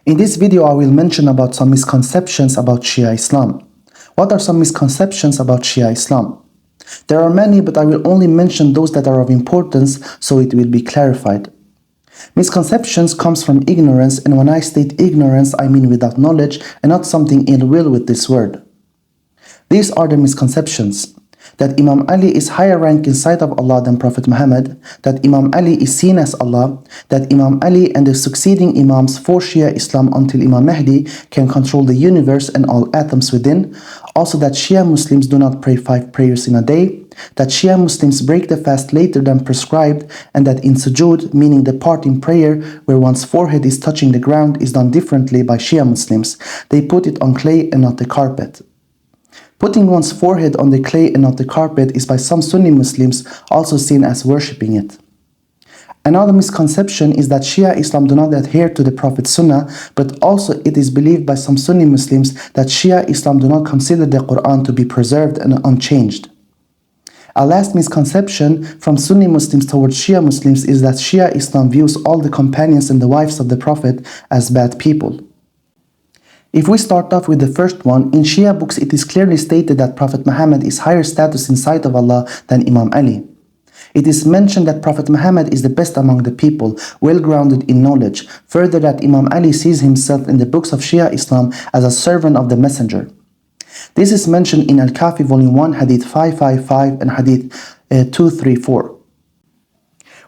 In this video, I will mention about some misconceptions about Shia Islam. What are some misconceptions about Shia Islam? There are many, but I will only mention those that are of importance so it will be clarified. Misconceptions comes from ignorance, and when I state ignorance, I mean without knowledge and not something ill will with this word. These are the misconceptions: that Imam Ali is higher rank in sight of Allah than Prophet Muhammad, that Imam Ali is seen as Allah, that Imam Ali and the succeeding Imams for Shia Islam until Imam Mahdi can control the universe and all atoms within, also that Shia Muslims do not pray 5 prayers in a day, that Shia Muslims break the fast later than prescribed, and that in sujood, meaning the part in prayer where one's forehead is touching the ground, is done differently by Shia Muslims. They put it on clay and not the carpet. Putting one's forehead on the clay and not the carpet is by some Sunni Muslims also seen as worshipping it. Another misconception is that Shia Islam do not adhere to the Prophet's Sunnah, but also it is believed by some Sunni Muslims that Shia Islam do not consider the Quran to be preserved and unchanged. A last misconception from Sunni Muslims towards Shia Muslims is that Shia Islam views all the companions and the wives of the Prophet as bad people. If we start off with the first one, in Shia books it is clearly stated that Prophet Muhammad is higher status in sight of Allah than Imam Ali. It is mentioned that Prophet Muhammad is the best among the people, well grounded in knowledge. Further, that Imam Ali sees himself in the books of Shia Islam as a servant of the Messenger. This is mentioned in Al-Kafi Volume 1, Hadith 555 and Hadith 234.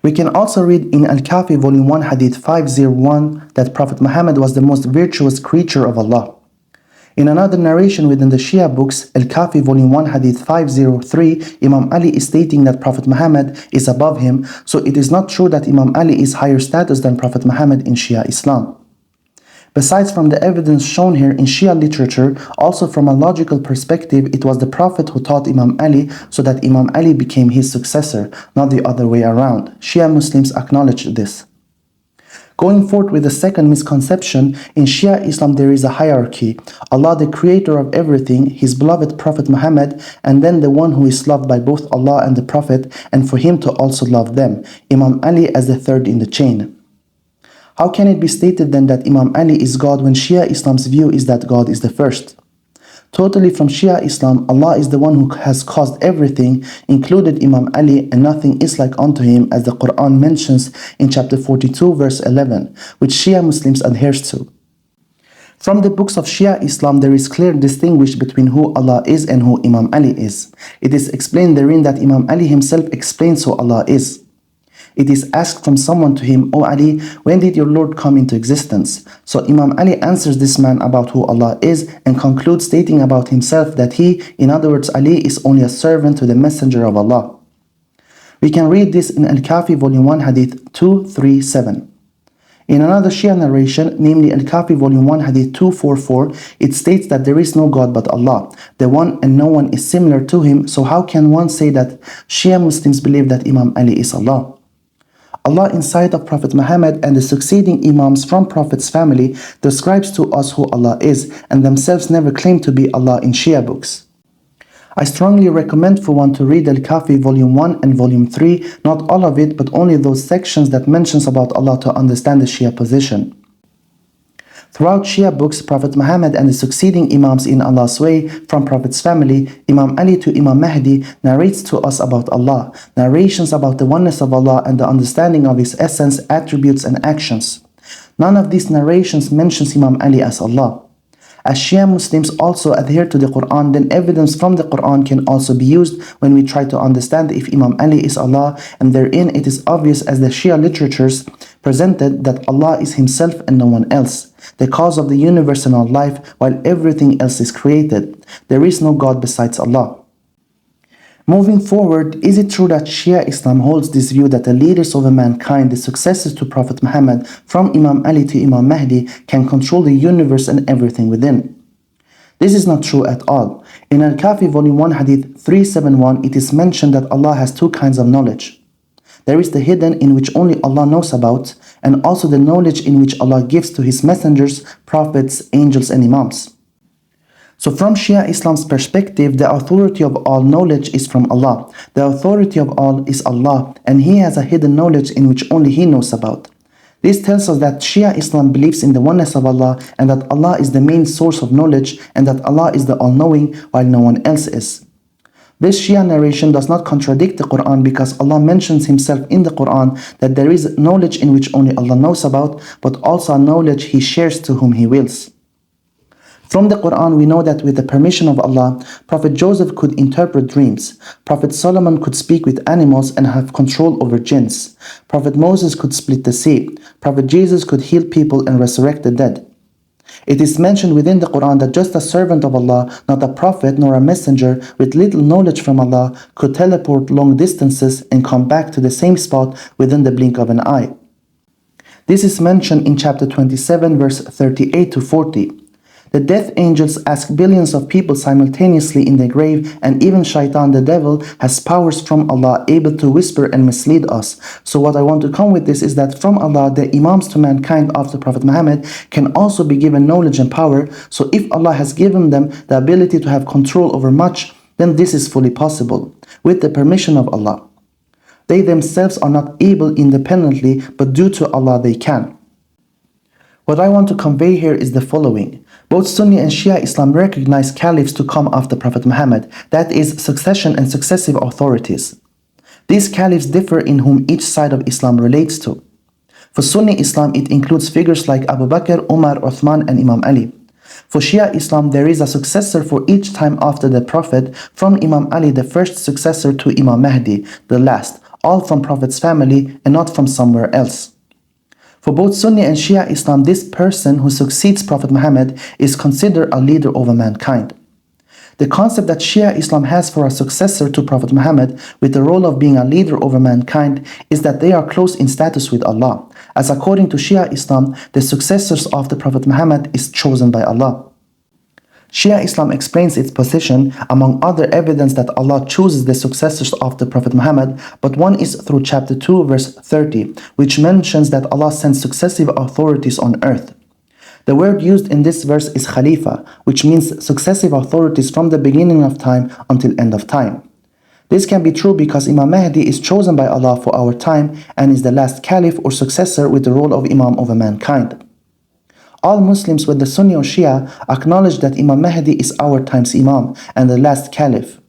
We can also read in Al-Kafi Volume 1 Hadith 501 that Prophet Muhammad was the most virtuous creature of Allah. In another narration within the Shia books, Al-Kafi Volume 1 Hadith 503, Imam Ali is stating that Prophet Muhammad is above him, so it is not true that Imam Ali is higher status than Prophet Muhammad in Shia Islam. Besides from the evidence shown here in Shia literature, also from a logical perspective, it was the Prophet who taught Imam Ali so that Imam Ali became his successor, not the other way around. Shia Muslims acknowledge this. Going forward with the second misconception, in Shia Islam there is a hierarchy. Allah, the creator of everything, his beloved Prophet Muhammad, and then the one who is loved by both Allah and the Prophet, and for him to also love them, Imam Ali as the third in the chain. How can it be stated then that Imam Ali is God when Shia Islam's view is that God is the first? Totally from Shia Islam, Allah is the one who has caused everything, included Imam Ali, and nothing is like unto him, as the Quran mentions in chapter 42 verse 11, which Shia Muslims adheres to. From the books of Shia Islam, there is clear distinguish between who Allah is and who Imam Ali is. It is explained therein that Imam Ali himself explains who Allah is. It is asked from someone to him, "O Ali, when did your Lord come into existence?" So Imam Ali answers this man about who Allah is and concludes stating about himself that he, in other words Ali, is only a servant to the Messenger of Allah. We can read this in Al-Kafi Volume 1 Hadith 237. In another Shia narration, namely Al-Kafi Volume 1 Hadith 244, it states that there is no God but Allah, the one and no one is similar to him, so how can one say that Shia Muslims believe that Imam Ali is Allah? Allah in sight of Prophet Muhammad and the succeeding Imams from Prophet's family describes to us who Allah is, and themselves never claim to be Allah in Shia books. I strongly recommend for one to read Al-Kafi Volume 1 and Volume 3, not all of it but only those sections that mentions about Allah to understand the Shia position. Throughout Shia books, Prophet Muhammad and the succeeding Imams in Allah's way from Prophet's family, Imam Ali to Imam Mahdi, narrates to us about Allah, narrations about the oneness of Allah and the understanding of His essence, attributes and actions. None of these narrations mentions Imam Ali as Allah. As Shia Muslims also adhere to the Quran, then evidence from the Quran can also be used when we try to understand if Imam Ali is Allah, and therein it is obvious as the Shia literatures presented that Allah is Himself and no one else, the cause of the universe and all life, while everything else is created. There is no God besides Allah. Moving forward, is it true that Shia Islam holds this view that the leaders of mankind, the successors to Prophet Muhammad, from Imam Ali to Imam Mahdi, can control the universe and everything within? This is not true at all. In Al-Kafi Volume 1 Hadith 371, it is mentioned that Allah has two kinds of knowledge. There is the hidden, in which only Allah knows about, and also the knowledge in which Allah gives to His messengers, prophets, angels and Imams. So from Shia Islam's perspective, the authority of all knowledge is from Allah. The authority of all is Allah, and He has a hidden knowledge in which only He knows about. This tells us that Shia Islam believes in the oneness of Allah and that Allah is the main source of knowledge and that Allah is the all-knowing while no one else is. This Shia narration does not contradict the Quran because Allah mentions Himself in the Quran that there is knowledge in which only Allah knows about, but also knowledge He shares to whom He wills. From the Quran, we know that with the permission of Allah, Prophet Joseph could interpret dreams. Prophet Solomon could speak with animals and have control over jinns. Prophet Moses could split the sea. Prophet Jesus could heal people and resurrect the dead. It is mentioned within the Quran that just a servant of Allah, not a prophet nor a messenger with little knowledge from Allah, could teleport long distances and come back to the same spot within the blink of an eye. This is mentioned in chapter 27, verse 38 to 40. The death angels ask billions of people simultaneously in the grave, and even Shaitan the devil has powers from Allah able to whisper and mislead us. So what I want to come with this is that from Allah, the Imams to mankind after Prophet Muhammad can also be given knowledge and power. So if Allah has given them the ability to have control over much, then this is fully possible, with the permission of Allah. They themselves are not able independently, but due to Allah they can. What I want to convey here is the following. Both Sunni and Shia Islam recognize caliphs to come after Prophet Muhammad, that is, succession and successive authorities. These caliphs differ in whom each side of Islam relates to. For Sunni Islam, it includes figures like Abu Bakr, Umar, Uthman, and Imam Ali. For Shia Islam, there is a successor for each time after the Prophet, from Imam Ali, the first successor, to Imam Mahdi, the last, all from Prophet's family and not from somewhere else. For both Sunni and Shia Islam, this person who succeeds Prophet Muhammad is considered a leader over mankind. The concept that Shia Islam has for a successor to Prophet Muhammad with the role of being a leader over mankind is that they are close in status with Allah, as according to Shia Islam, the successors of the Prophet Muhammad is chosen by Allah. Shia Islam explains its position, among other evidence that Allah chooses the successors of the Prophet Muhammad, but one is through chapter 2 verse 30, which mentions that Allah sends successive authorities on earth. The word used in this verse is Khalifa, which means successive authorities from the beginning of time until end of time. This can be true because Imam Mahdi is chosen by Allah for our time and is the last caliph or successor with the role of Imam over mankind. All Muslims, whether Sunni or Shia, acknowledge that Imam Mahdi is our time's Imam and the last Caliph.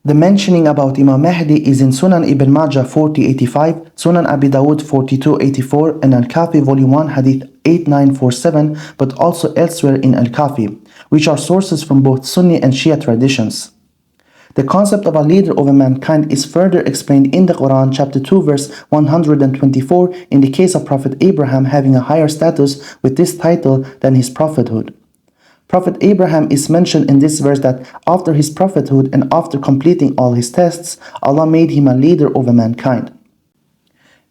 The mentioning about Imam Mahdi is in Sunan Ibn Majah 4085, Sunan Abi Dawud 4284, and Al-Kafi Volume 1 Hadith 8947, but also elsewhere in Al-Kafi, which are sources from both Sunni and Shia traditions. The concept of a leader over mankind is further explained in the Quran, chapter 2, verse 124, in the case of Prophet Abraham having a higher status with this title than his prophethood. Prophet Abraham is mentioned in this verse that after his prophethood and after completing all his tests, Allah made him a leader over mankind.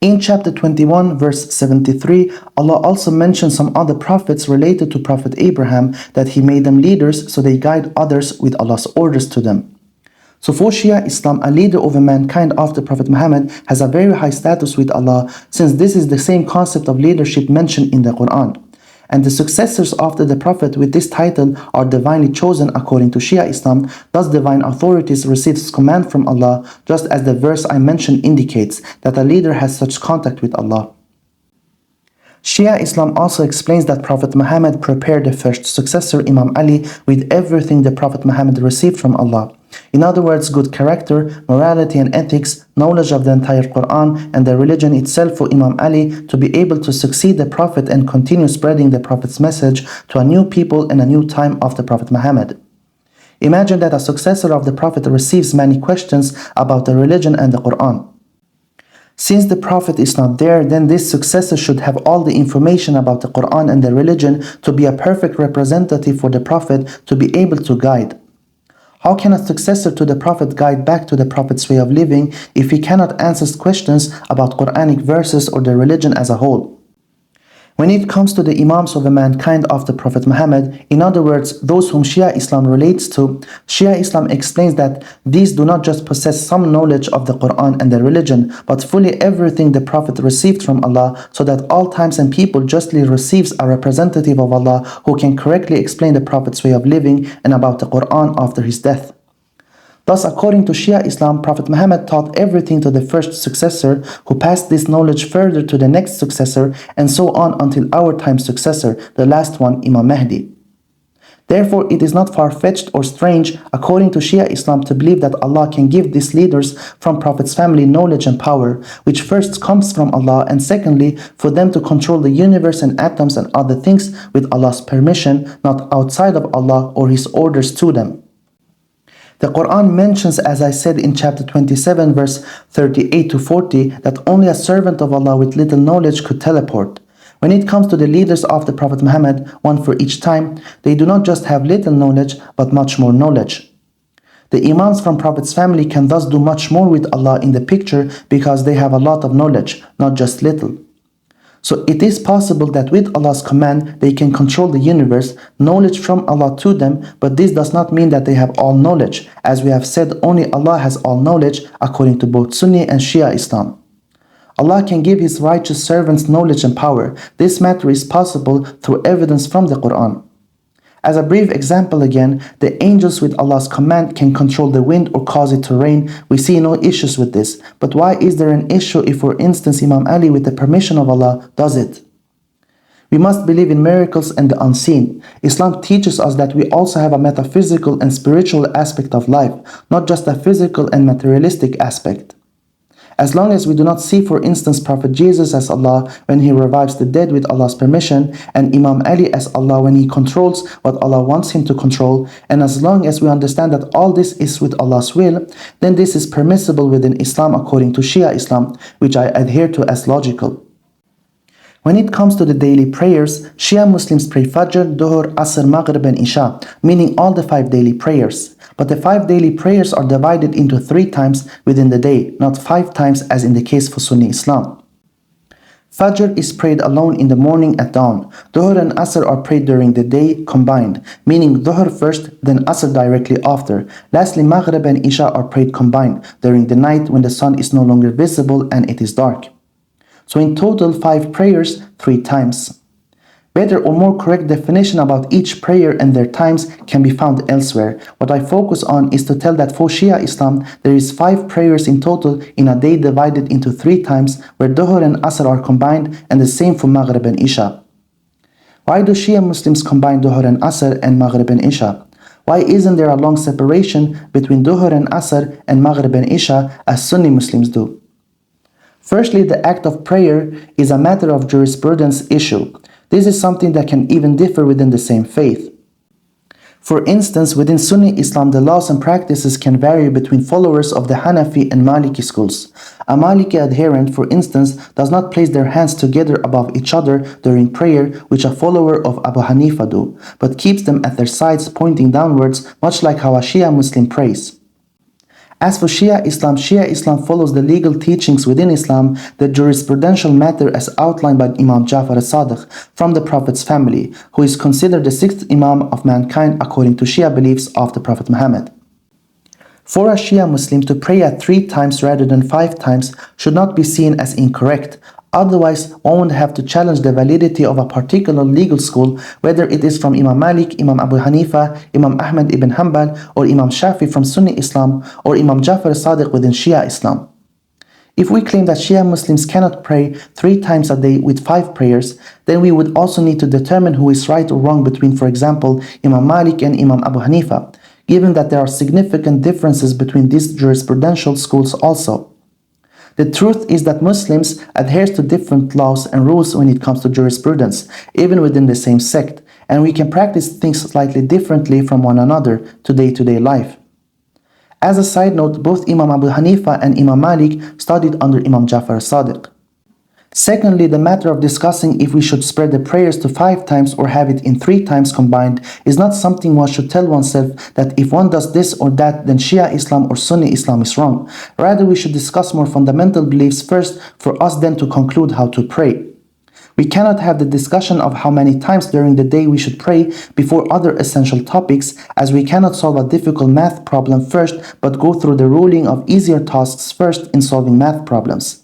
In chapter 21, verse 73, Allah also mentions some other prophets related to Prophet Abraham that he made them leaders so they guide others with Allah's orders to them. So for Shia Islam, a leader over mankind after Prophet Muhammad has a very high status with Allah, since this is the same concept of leadership mentioned in the Quran. And the successors after the Prophet with this title are divinely chosen according to Shia Islam, thus divine authorities receives command from Allah, just as the verse I mentioned indicates that a leader has such contact with Allah. Shia Islam also explains that Prophet Muhammad prepared the first successor, Imam Ali, with everything the Prophet Muhammad received from Allah. In other words, good character, morality and ethics, knowledge of the entire Quran and the religion itself for Imam Ali to be able to succeed the Prophet and continue spreading the Prophet's message to a new people and a new time after Prophet Muhammad. Imagine that a successor of the Prophet receives many questions about the religion and the Quran. Since the Prophet is not there, then this successor should have all the information about the Quran and the religion to be a perfect representative for the Prophet to be able to guide. How can a successor to the Prophet guide back to the Prophet's way of living if he cannot answer questions about Quranic verses or the religion as a whole? When it comes to the Imams of mankind after Prophet Muhammad, in other words, those whom Shia Islam relates to, Shia Islam explains that these do not just possess some knowledge of the Quran and the religion, but fully everything the Prophet received from Allah, so that all times and people justly receives a representative of Allah who can correctly explain the Prophet's way of living and about the Quran after his death. Thus, according to Shia Islam, Prophet Muhammad taught everything to the first successor, who passed this knowledge further to the next successor, and so on until our time's successor, the last one, Imam Mahdi. Therefore, it is not far-fetched or strange, according to Shia Islam, to believe that Allah can give these leaders from Prophet's family knowledge and power, which first comes from Allah, and secondly, for them to control the universe and atoms and other things with Allah's permission, not outside of Allah or His orders to them. The Quran mentions, as I said in chapter 27, verse 38 to 40, that only a servant of Allah with little knowledge could teleport. When it comes to the leaders of the Prophet Muhammad, one for each time, they do not just have little knowledge, but much more knowledge. The Imams from Prophet's family can thus do much more with Allah in the picture because they have a lot of knowledge, not just little. So it is possible that with Allah's command, they can control the universe, knowledge from Allah to them, but this does not mean that they have all knowledge. As we have said, only Allah has all knowledge, according to both Sunni and Shia Islam. Allah can give His righteous servants knowledge and power. This matter is possible through evidence from the Quran. As a brief example again, the angels with Allah's command can control the wind or cause it to rain. We see no issues with this. But why is there an issue if, for instance, Imam Ali with the permission of Allah does it? We must believe in miracles and the unseen. Islam teaches us that we also have a metaphysical and spiritual aspect of life, not just a physical and materialistic aspect. As long as we do not see, for instance, Prophet Jesus as Allah when He revives the dead with Allah's permission, and Imam Ali as Allah when He controls what Allah wants Him to control, and as long as we understand that all this is with Allah's will, then this is permissible within Islam according to Shia Islam, which I adhere to as logical. When it comes to the daily prayers, Shia Muslims pray Fajr, Dhuhr, Asr, Maghrib and Isha, meaning all the 5 daily prayers. But the 5 daily prayers are divided into 3 times within the day, not 5 times as in the case for Sunni Islam. Fajr is prayed alone in the morning at dawn. Dhuhr and Asr are prayed during the day combined, meaning Dhuhr first, then Asr directly after. Lastly, Maghrib and Isha are prayed combined during the night when the sun is no longer visible and it is dark. So in total 5 prayers, 3 times. Better or more correct definition about each prayer and their times can be found elsewhere. What I focus on is to tell that for Shia Islam, there is 5 prayers in total in a day divided into 3 times, where Dhuhr and Asr are combined, and the same for Maghrib and Isha. Why do Shia Muslims combine Dhuhr and Asr and Maghrib and Isha? Why isn't there a long separation between Dhuhr and Asr and Maghrib and Isha as Sunni Muslims do? Firstly, the act of prayer is a matter of jurisprudence issue. This is something that can even differ within the same faith. For instance, within Sunni Islam, the laws and practices can vary between followers of the Hanafi and Maliki schools. A Maliki adherent, for instance, does not place their hands together above each other during prayer, which a follower of Abu Hanifa do, but keeps them at their sides pointing downwards, much like how a Shia Muslim prays. As for Shia Islam follows the legal teachings within Islam, the jurisprudential matter as outlined by Imam Jafar as-Sadiq from the Prophet's family, who is considered the 6th Imam of mankind according to Shia beliefs of the Prophet Muhammad. For a Shia Muslim to pray at 3 times rather than 5 times should not be seen as incorrect. Otherwise, one would have to challenge the validity of a particular legal school, whether it is from Imam Malik, Imam Abu Hanifa, Imam Ahmad ibn Hanbal, or Imam Shafi from Sunni Islam, or Imam Jafar as-Sadiq within Shia Islam. If we claim that Shia Muslims cannot pray 3 times a day with 5 prayers, then we would also need to determine who is right or wrong between, for example, Imam Malik and Imam Abu Hanifa, given that there are significant differences between these jurisprudential schools also. The truth is that Muslims adhere to different laws and rules when it comes to jurisprudence, even within the same sect, and we can practice things slightly differently from one another to day-to-day life. As a side note, both Imam Abu Hanifa and Imam Malik studied under Imam Jafar as-Sadiq. Secondly, the matter of discussing if we should spread the prayers to 5 times or have it in 3 times combined is not something one should tell oneself that if one does this or that, then Shia Islam or Sunni Islam is wrong. Rather, we should discuss more fundamental beliefs first for us then to conclude how to pray. We cannot have the discussion of how many times during the day we should pray before other essential topics, as we cannot solve a difficult math problem first but go through the ruling of easier tasks first in solving math problems.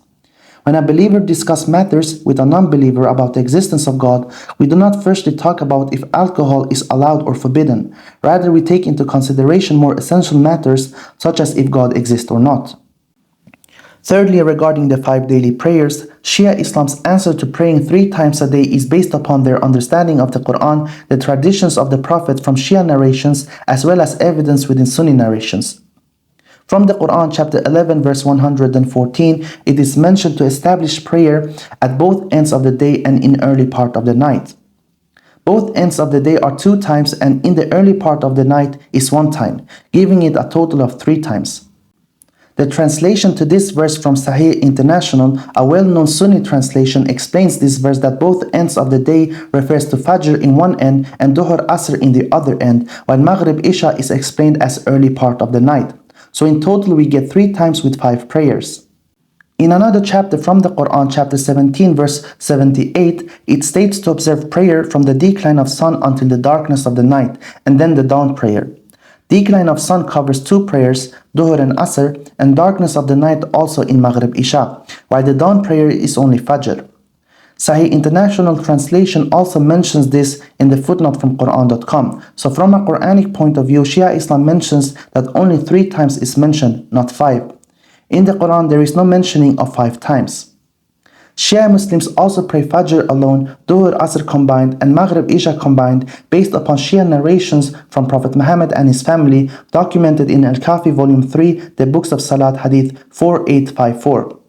When a believer discusses matters with a non-believer about the existence of God, we do not firstly talk about if alcohol is allowed or forbidden. Rather, we take into consideration more essential matters such as if God exists or not. Thirdly, regarding the 5 daily prayers, Shia Islam's answer to praying 3 times a day is based upon their understanding of the Quran, the traditions of the Prophet from Shia narrations, as well as evidence within Sunni narrations. From the Quran, chapter 11, verse 114, it is mentioned to establish prayer at both ends of the day and in early part of the night. Both ends of the day are 2 times, and in the early part of the night is 1 time, giving it a total of 3 times. The translation to this verse from Sahih International, a well-known Sunni translation, explains this verse that both ends of the day refers to Fajr in one end and Dhuhr Asr in the other end, while Maghrib Isha is explained as early part of the night. So in total we get 3 times with 5 prayers. In another chapter from the Quran, chapter 17, verse 78, it states to observe prayer from the decline of sun until the darkness of the night, and then the dawn prayer. Decline of sun covers 2 prayers, Dhuhr and Asr, and darkness of the night also in Maghrib Isha, while the dawn prayer is only Fajr. Sahih International Translation also mentions this in the footnote from Quran.com. So from a Quranic point of view, Shia Islam mentions that only 3 times is mentioned, not 5. In the Quran, there is no mentioning of 5 times. Shia Muslims also pray Fajr alone, Dhuhr Asr combined, and Maghrib Isha combined based upon Shia narrations from Prophet Muhammad and his family documented in Al-Kafi Volume 3, the Books of Salat Hadith 4854.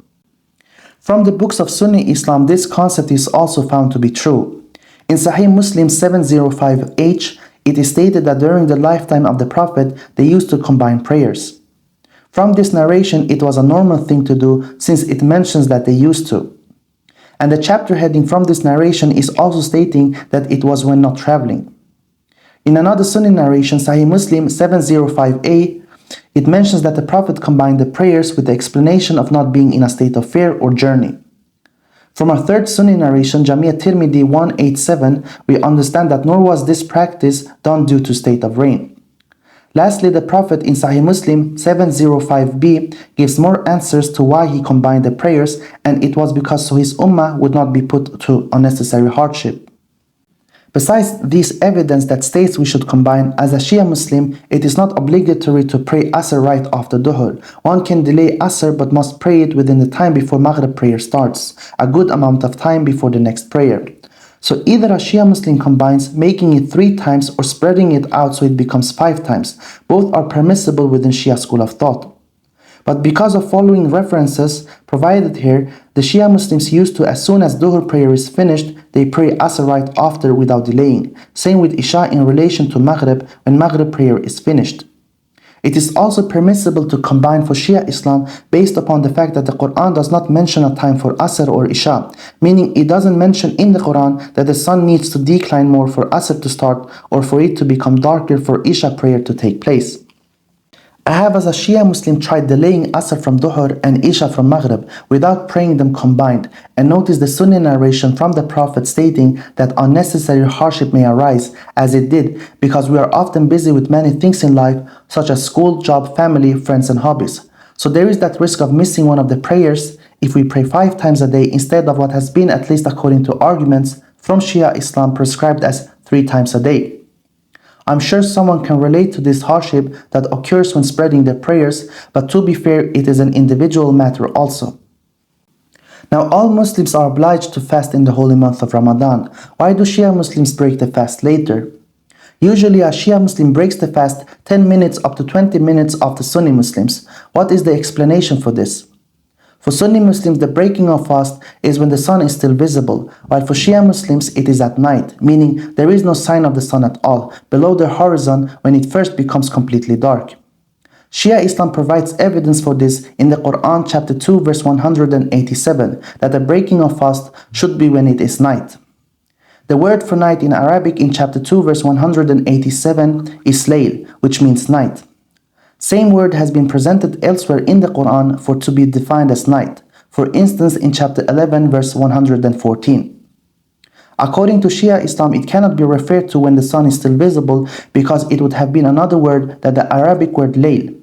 From the books of Sunni Islam, this concept is also found to be true. In Sahih Muslim 705H, it is stated that during the lifetime of the Prophet, they used to combine prayers. From this narration, it was a normal thing to do since it mentions that they used to. And the chapter heading from this narration is also stating that it was when not traveling. In another Sunni narration, Sahih Muslim 705A, it mentions that the Prophet combined the prayers with the explanation of not being in a state of fear or journey. From our third Sunni narration, Jamia Tirmidhi 187, we understand that nor was this practice done due to state of rain. Lastly, the Prophet in Sahih Muslim 705b gives more answers to why he combined the prayers, and it was because so his ummah would not be put to unnecessary hardship. Besides this evidence that states we should combine, as a Shia Muslim, it is not obligatory to pray Asr right after Dhuhr. One can delay Asr but must pray it within the time before Maghrib prayer starts, a good amount of time before the next prayer. So either a Shia Muslim combines, making it 3 times, or spreading it out so it becomes 5 times. Both are permissible within Shia school of thought. But because of following references provided here, the Shia Muslims used to, as soon as Dhuhr prayer is finished, they pray Asr right after without delaying. Same with Isha in relation to Maghrib when Maghrib prayer is finished. It is also permissible to combine for Shia Islam based upon the fact that the Quran does not mention a time for Asr or Isha, meaning it doesn't mention in the Quran that the sun needs to decline more for Asr to start or for it to become darker for Isha prayer to take place. I have as a Shia Muslim tried delaying Asr from Dhuhr and Isha from Maghrib without praying them combined, and notice the Sunni narration from the Prophet stating that unnecessary hardship may arise, as it did, because we are often busy with many things in life such as school, job, family, friends and hobbies. So there is that risk of missing one of the prayers if we pray 5 times a day instead of what has been, at least according to arguments from Shia Islam, prescribed as 3 times a day. I'm sure someone can relate to this hardship that occurs when spreading their prayers, but to be fair, it is an individual matter also. Now, all Muslims are obliged to fast in the holy month of Ramadan. Why do Shia Muslims break the fast later? Usually, a Shia Muslim breaks the fast 10 minutes up to 20 minutes after Sunni Muslims. What is the explanation for this? For Sunni Muslims, the breaking of fast is when the sun is still visible, while for Shia Muslims, it is at night, meaning there is no sign of the sun at all, below the horizon when it first becomes completely dark. Shia Islam provides evidence for this in the Quran chapter 2 verse 187, that the breaking of fast should be when it is night. The word for night in Arabic in chapter 2 verse 187 is layl, which means night. Same word has been presented elsewhere in the Quran for to be defined as night, for instance in chapter 11 verse 114. According to Shia Islam, it cannot be referred to when the sun is still visible because it would have been another word than the Arabic word layl.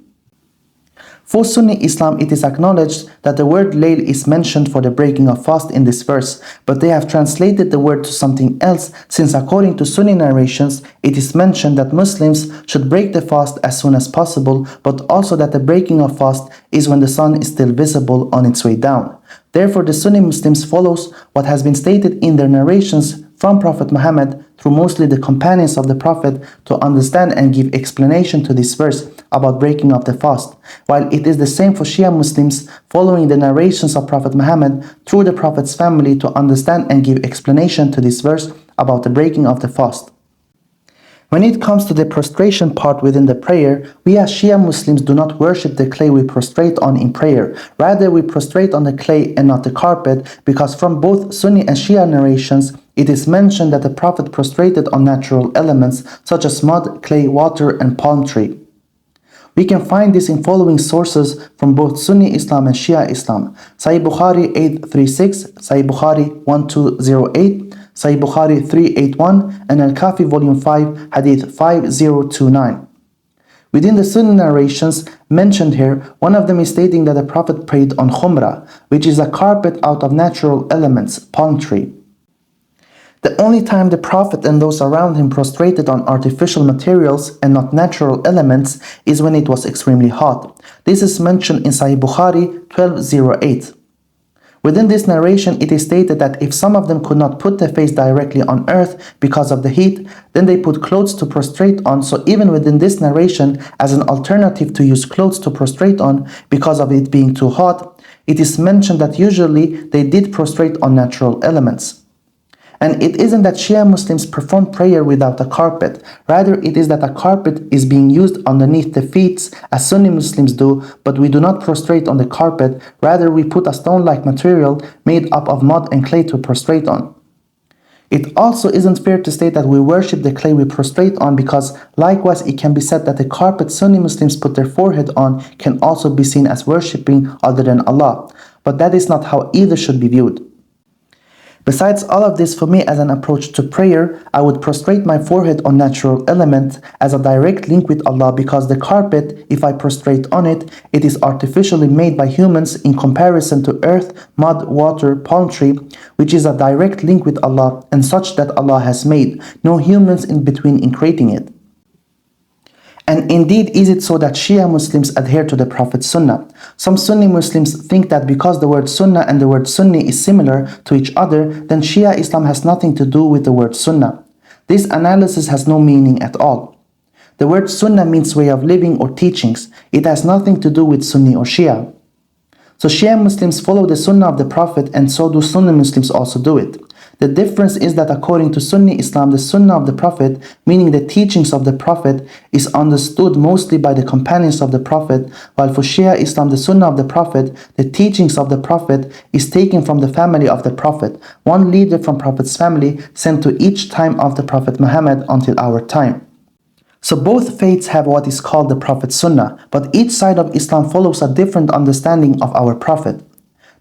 For Sunni Islam, it is acknowledged that the word layl is mentioned for the breaking of fast in this verse, but they have translated the word to something else, since according to Sunni narrations, it is mentioned that Muslims should break the fast as soon as possible, but also that the breaking of fast is when the sun is still visible on its way down. Therefore, the Sunni Muslims follows what has been stated in their narrations from Prophet Muhammad through mostly the companions of the Prophet to understand and give explanation to this verse about breaking of the fast, while it is the same for Shia Muslims following the narrations of Prophet Muhammad through the Prophet's family to understand and give explanation to this verse about the breaking of the fast. When it comes to the prostration part within the prayer, we as Shia Muslims do not worship the clay we prostrate on in prayer. Rather, we prostrate on the clay and not the carpet, because from both Sunni and Shia narrations, it is mentioned that the Prophet prostrated on natural elements such as mud, clay, water, and palm tree. We can find this in following sources from both Sunni Islam and Shia Islam: Sahih Bukhari 836, Sahih Bukhari 1208, Sahih Bukhari 381, and Al-Kafi Volume 5, Hadith 5029. Within the Sunni narrations mentioned here, one of them is stating that the Prophet prayed on khumra, which is a carpet out of natural elements, palm tree. The only time the Prophet and those around him prostrated on artificial materials and not natural elements is when it was extremely hot. This is mentioned in Sahih Bukhari 1208. Within this narration, it is stated that if some of them could not put their face directly on earth because of the heat, then they put clothes to prostrate on. So even within this narration, as an alternative to use clothes to prostrate on because of it being too hot, it is mentioned that usually they did prostrate on natural elements. And it isn't that Shia Muslims perform prayer without a carpet. Rather, it is that a carpet is being used underneath the feet, as Sunni Muslims do, but we do not prostrate on the carpet. Rather, we put a stone-like material made up of mud and clay to prostrate on. It also isn't fair to state that we worship the clay we prostrate on, because likewise it can be said that the carpet Sunni Muslims put their forehead on can also be seen as worshipping other than Allah. But that is not how either should be viewed. Besides all of this, for me as an approach to prayer, I would prostrate my forehead on natural element as a direct link with Allah, because the carpet, if I prostrate on it, it is artificially made by humans in comparison to earth, mud, water, palm tree, which is a direct link with Allah and such that Allah has made, no humans in between in creating it. And indeed is it so that Shia Muslims adhere to the Prophet's Sunnah. Some Sunni Muslims think that because the word Sunnah and the word Sunni is similar to each other, then Shia Islam has nothing to do with the word Sunnah. This analysis has no meaning at all. The word Sunnah means way of living or teachings. It has nothing to do with Sunni or Shia. So Shia Muslims follow the Sunnah of the Prophet, and so do Sunni Muslims also do it. The difference is that according to Sunni Islam, the Sunnah of the Prophet, meaning the teachings of the Prophet, is understood mostly by the companions of the Prophet, while for Shia Islam, the Sunnah of the Prophet, the teachings of the Prophet, is taken from the family of the Prophet, one leader from Prophet's family sent to each time of the Prophet Muhammad until our time. So both faiths have what is called the Prophet's Sunnah, but each side of Islam follows a different understanding of our Prophet.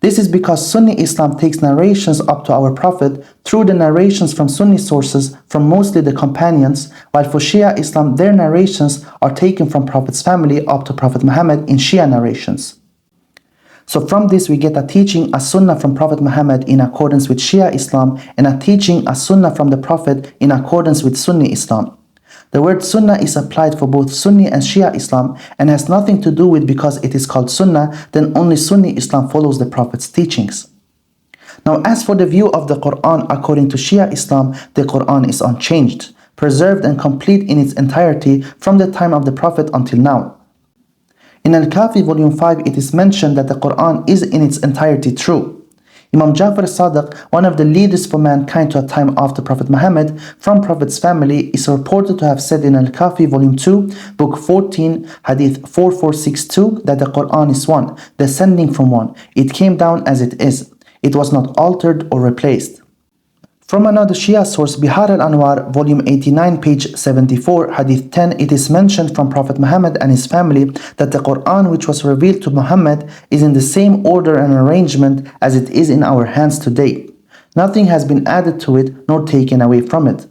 This is because Sunni Islam takes narrations up to our Prophet through the narrations from Sunni sources from mostly the companions, while for Shia Islam, their narrations are taken from Prophet's family up to Prophet Muhammad in Shia narrations. So from this we get a teaching, a Sunnah from Prophet Muhammad in accordance with Shia Islam, and a teaching, a Sunnah from the Prophet in accordance with Sunni Islam. The word Sunnah is applied for both Sunni and Shia Islam and has nothing to do with because it is called Sunnah, then only Sunni Islam follows the Prophet's teachings. Now as for the view of the Quran, according to Shia Islam, the Quran is unchanged, preserved and complete in its entirety from the time of the Prophet until now. In Al-Kafi Volume 5, it is mentioned that the Quran is in its entirety true. Imam Ja'far Sadiq, one of the leaders for mankind to a time after Prophet Muhammad, from Prophet's family, is reported to have said in Al-Kafi Volume 2, Book 14, Hadith 4462, that the Quran is one, descending from one. It came down as it is. It was not altered or replaced. From another Shia source, Bihar al-Anwar, volume 89, page 74, hadith 10, it is mentioned from Prophet Muhammad and his family that the Quran which was revealed to Muhammad is in the same order and arrangement as it is in our hands today. Nothing has been added to it nor taken away from it.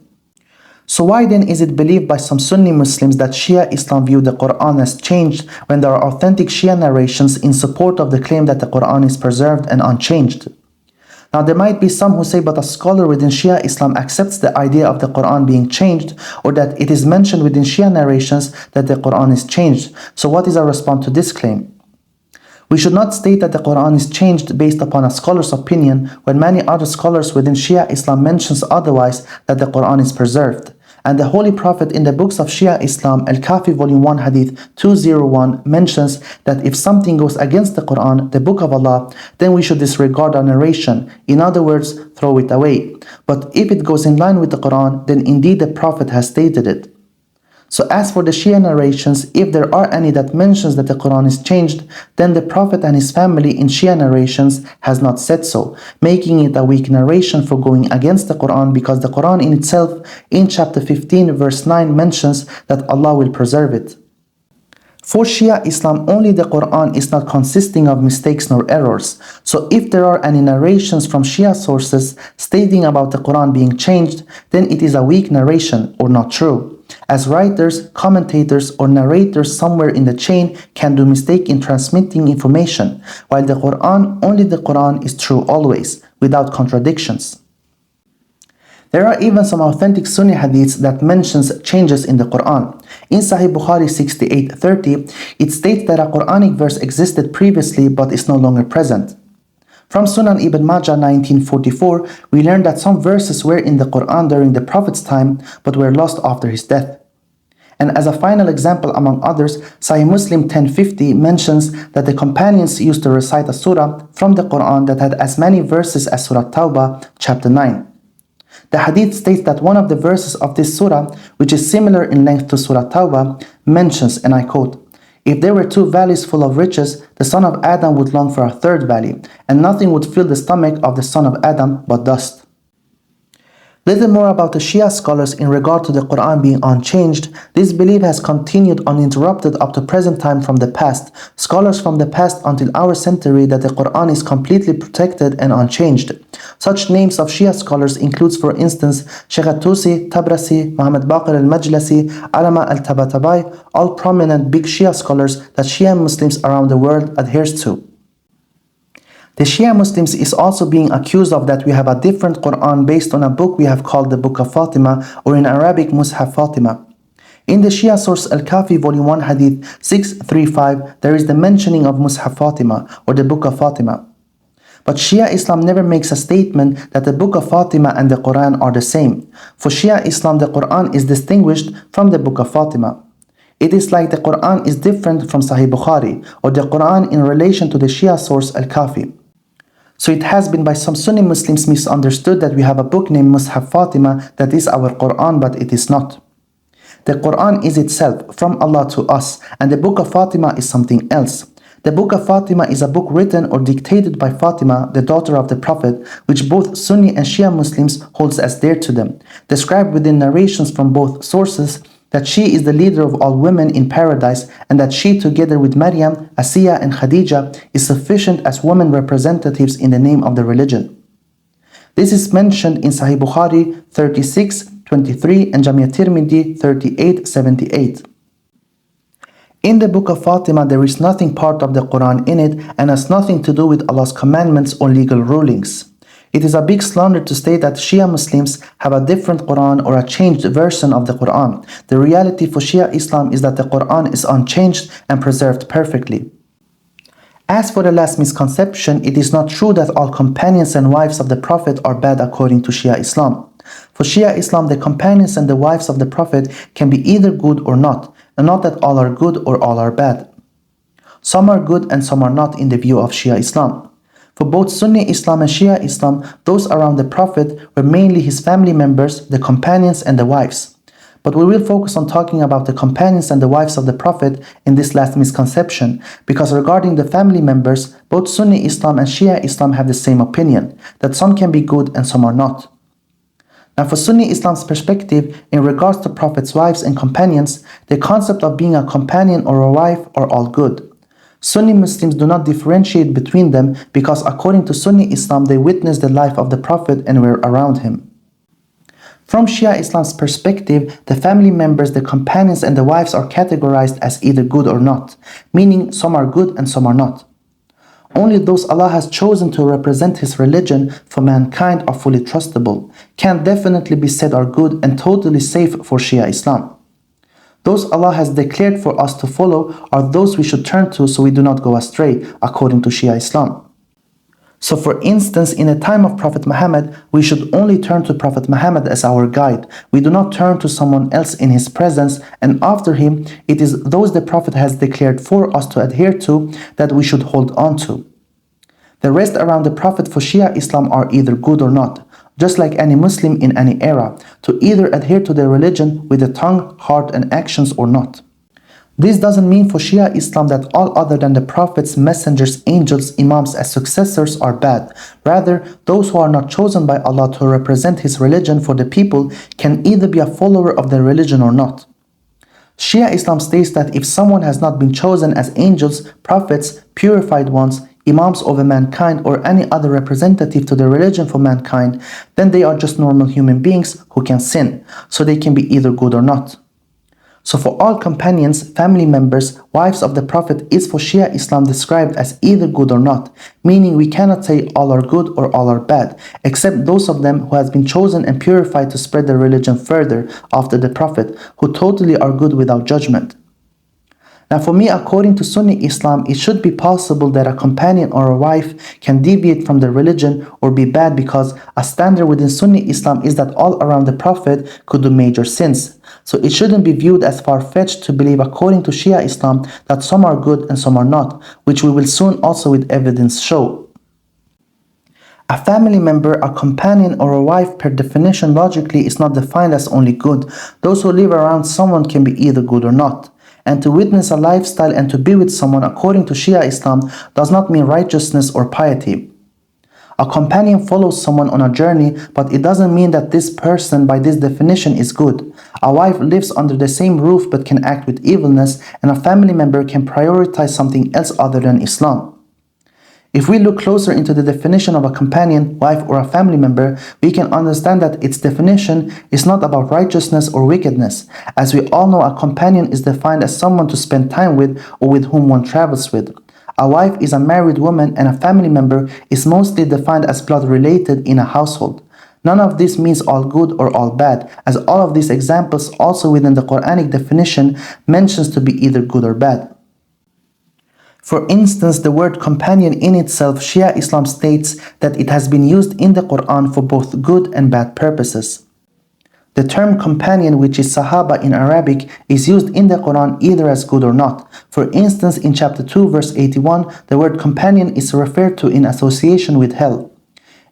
So why then is it believed by some Sunni Muslims that Shia Islam view the Quran as changed when there are authentic Shia narrations in support of the claim that the Quran is preserved and unchanged? Now there might be some who say, but a scholar within Shia Islam accepts the idea of the Quran being changed, or that it is mentioned within Shia narrations that the Quran is changed. So what is our response to this claim? We should not state that the Quran is changed based upon a scholar's opinion when many other scholars within Shia Islam mentions otherwise, that the Quran is preserved. And the Holy Prophet in the books of Shia Islam, Al-Kafi Volume 1 Hadith 201 mentions that if something goes against the Quran, the Book of Allah, then we should disregard our narration. In other words, throw it away. But if it goes in line with the Quran, then indeed the Prophet has stated it. So as for the Shia narrations, if there are any that mentions that the Quran is changed, then the Prophet and his family in Shia narrations has not said so, making it a weak narration for going against the Quran, because the Quran in itself, in chapter 15 verse 9, mentions that Allah will preserve it. For Shia Islam, only the Quran is not consisting of mistakes nor errors. So if there are any narrations from Shia sources stating about the Quran being changed, then it is a weak narration or not true, as writers, commentators, or narrators somewhere in the chain can do mistake in transmitting information, while the Quran, only the Quran is true always, without contradictions. There are even some authentic Sunni hadiths that mentions changes in the Quran. In Sahih Bukhari 68:30, it states that a Quranic verse existed previously but is no longer present. From Sunan Ibn Majah 1944, we learn that some verses were in the Quran during the Prophet's time but were lost after his death. And as a final example among others, Sahih Muslim 1050 mentions that the companions used to recite a surah from the Quran that had as many verses as Surah Tawbah chapter 9. The hadith states that one of the verses of this surah, which is similar in length to Surah Tawbah, mentions, and I quote, "If there were two valleys full of riches, the son of Adam would long for a third valley, and nothing would fill the stomach of the son of Adam but dust." Little more about the Shia scholars in regard to the Quran being unchanged. This belief has continued uninterrupted up to present time from the past. Scholars from the past until our century that the Quran is completely protected and unchanged. Such names of Shia scholars includes, for instance, Sheikh At-Tusi, Tabrasi, Muhammad Baqir al-Majlisi, Alama al-Tabatabai, all prominent big Shia scholars that Shia Muslims around the world adheres to. The Shia Muslims is also being accused of that we have a different Quran based on a book we have called the Book of Fatima, or in Arabic Mushaf Fatima. In the Shia source Al-Kafi Volume 1 Hadith 635, there is the mentioning of Mushaf Fatima, or the Book of Fatima. But Shia Islam never makes a statement that the Book of Fatima and the Quran are the same. For Shia Islam, the Quran is distinguished from the Book of Fatima. It is like the Quran is different from Sahih Bukhari, or the Quran in relation to the Shia source Al-Kafi. So it has been by some Sunni Muslims misunderstood that we have a book named Mushaf Fatima that is our Quran, but it is not. The Quran is itself from Allah to us, and the Book of Fatima is something else. The Book of Fatima is a book written or dictated by Fatima, the daughter of the Prophet, which both Sunni and Shia Muslims holds as dear to them, described within narrations from both sources that she is the leader of all women in paradise, and that she, together with Maryam, Asiya, and Khadija, is sufficient as women representatives in the name of the religion. This is mentioned in Sahih Bukhari 36:23 and Jami' Tirmidhi 38:78. In the Book of Fatima, there is nothing part of the Quran in it and has nothing to do with Allah's commandments or legal rulings. It is a big slander to state that Shia Muslims have a different Quran or a changed version of the Quran. The reality for Shia Islam is that the Quran is unchanged and preserved perfectly. As for the last misconception, it is not true that all companions and wives of the Prophet are bad according to Shia Islam. For Shia Islam, the companions and the wives of the Prophet can be either good or not, and not that all are good or all are bad. Some are good and some are not in the view of Shia Islam. For both Sunni Islam and Shia Islam, those around the Prophet were mainly his family members, the companions and the wives. But we will focus on talking about the companions and the wives of the Prophet in this last misconception, because regarding the family members, both Sunni Islam and Shia Islam have the same opinion, that some can be good and some are not. Now for Sunni Islam's perspective, in regards to Prophet's wives and companions, the concept of being a companion or a wife are all good. Sunni Muslims do not differentiate between them because according to Sunni Islam, they witnessed the life of the Prophet and were around him. From Shia Islam's perspective, the family members, the companions, and the wives are categorized as either good or not, meaning some are good and some are not. Only those Allah has chosen to represent His religion for mankind are fully trustable, can definitely be said are good and totally safe for Shia Islam. Those Allah has declared for us to follow are those we should turn to so we do not go astray, according to Shia Islam. So for instance, in the time of Prophet Muhammad, we should only turn to Prophet Muhammad as our guide. We do not turn to someone else in his presence, and after him, it is those the Prophet has declared for us to adhere to that we should hold on to. The rest around the Prophet for Shia Islam are either good or not, just like any Muslim in any era, to either adhere to their religion with the tongue, heart, and actions or not. This doesn't mean for Shia Islam that all other than the prophets, messengers, angels, imams as successors are bad. Rather, those who are not chosen by Allah to represent His religion for the people can either be a follower of their religion or not. Shia Islam states that if someone has not been chosen as angels, prophets, purified ones, imams over mankind, or any other representative to the religion for mankind, then they are just normal human beings who can sin, so they can be either good or not. So for all companions, family members, wives of the Prophet is for Shia Islam described as either good or not, meaning we cannot say all are good or all are bad, except those of them who has been chosen and purified to spread their religion further after the Prophet, who totally are good without judgment. Now for me, according to Sunni Islam, it should be possible that a companion or a wife can deviate from the religion or be bad because a standard within Sunni Islam is that all around the Prophet could do major sins. So it shouldn't be viewed as far-fetched to believe according to Shia Islam that some are good and some are not, which we will soon also with evidence show. A family member, a companion, or a wife per definition logically is not defined as only good. Those who live around someone can be either good or not. And to witness a lifestyle and to be with someone according to Shia Islam does not mean righteousness or piety. A companion follows someone on a journey, but it doesn't mean that this person by this definition is good. A wife lives under the same roof but can act with evilness, and a family member can prioritize something else other than Islam. If we look closer into the definition of a companion, wife, or a family member, we can understand that its definition is not about righteousness or wickedness. As we all know, a companion is defined as someone to spend time with or with whom one travels with. A wife is a married woman, and a family member is mostly defined as blood related in a household. None of this means all good or all bad, as all of these examples also within the Quranic definition mentions to be either good or bad. For instance, the word companion in itself, Shia Islam states that it has been used in the Quran for both good and bad purposes. The term companion, which is Sahaba in Arabic, is used in the Quran either as good or not. For instance, in chapter 2 verse 81, the word companion is referred to in association with hell.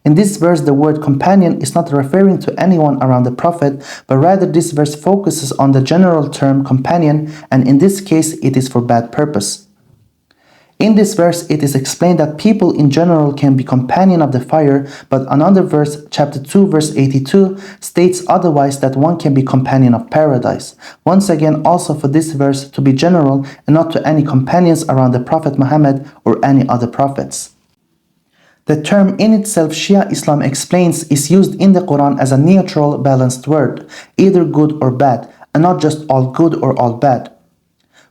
In this verse, the word companion is not referring to anyone around the Prophet, but rather this verse focuses on the general term companion, and in this case it is for bad purpose. In this verse, it is explained that people in general can be companion of the fire, but another verse, chapter 2, verse 82, states otherwise, that one can be companion of paradise. Once again, also for this verse to be general and not to any companions around the Prophet Muhammad or any other prophets. The term in itself, Shia Islam explains, is used in the Quran as a neutral, balanced word, either good or bad, and not just all good or all bad.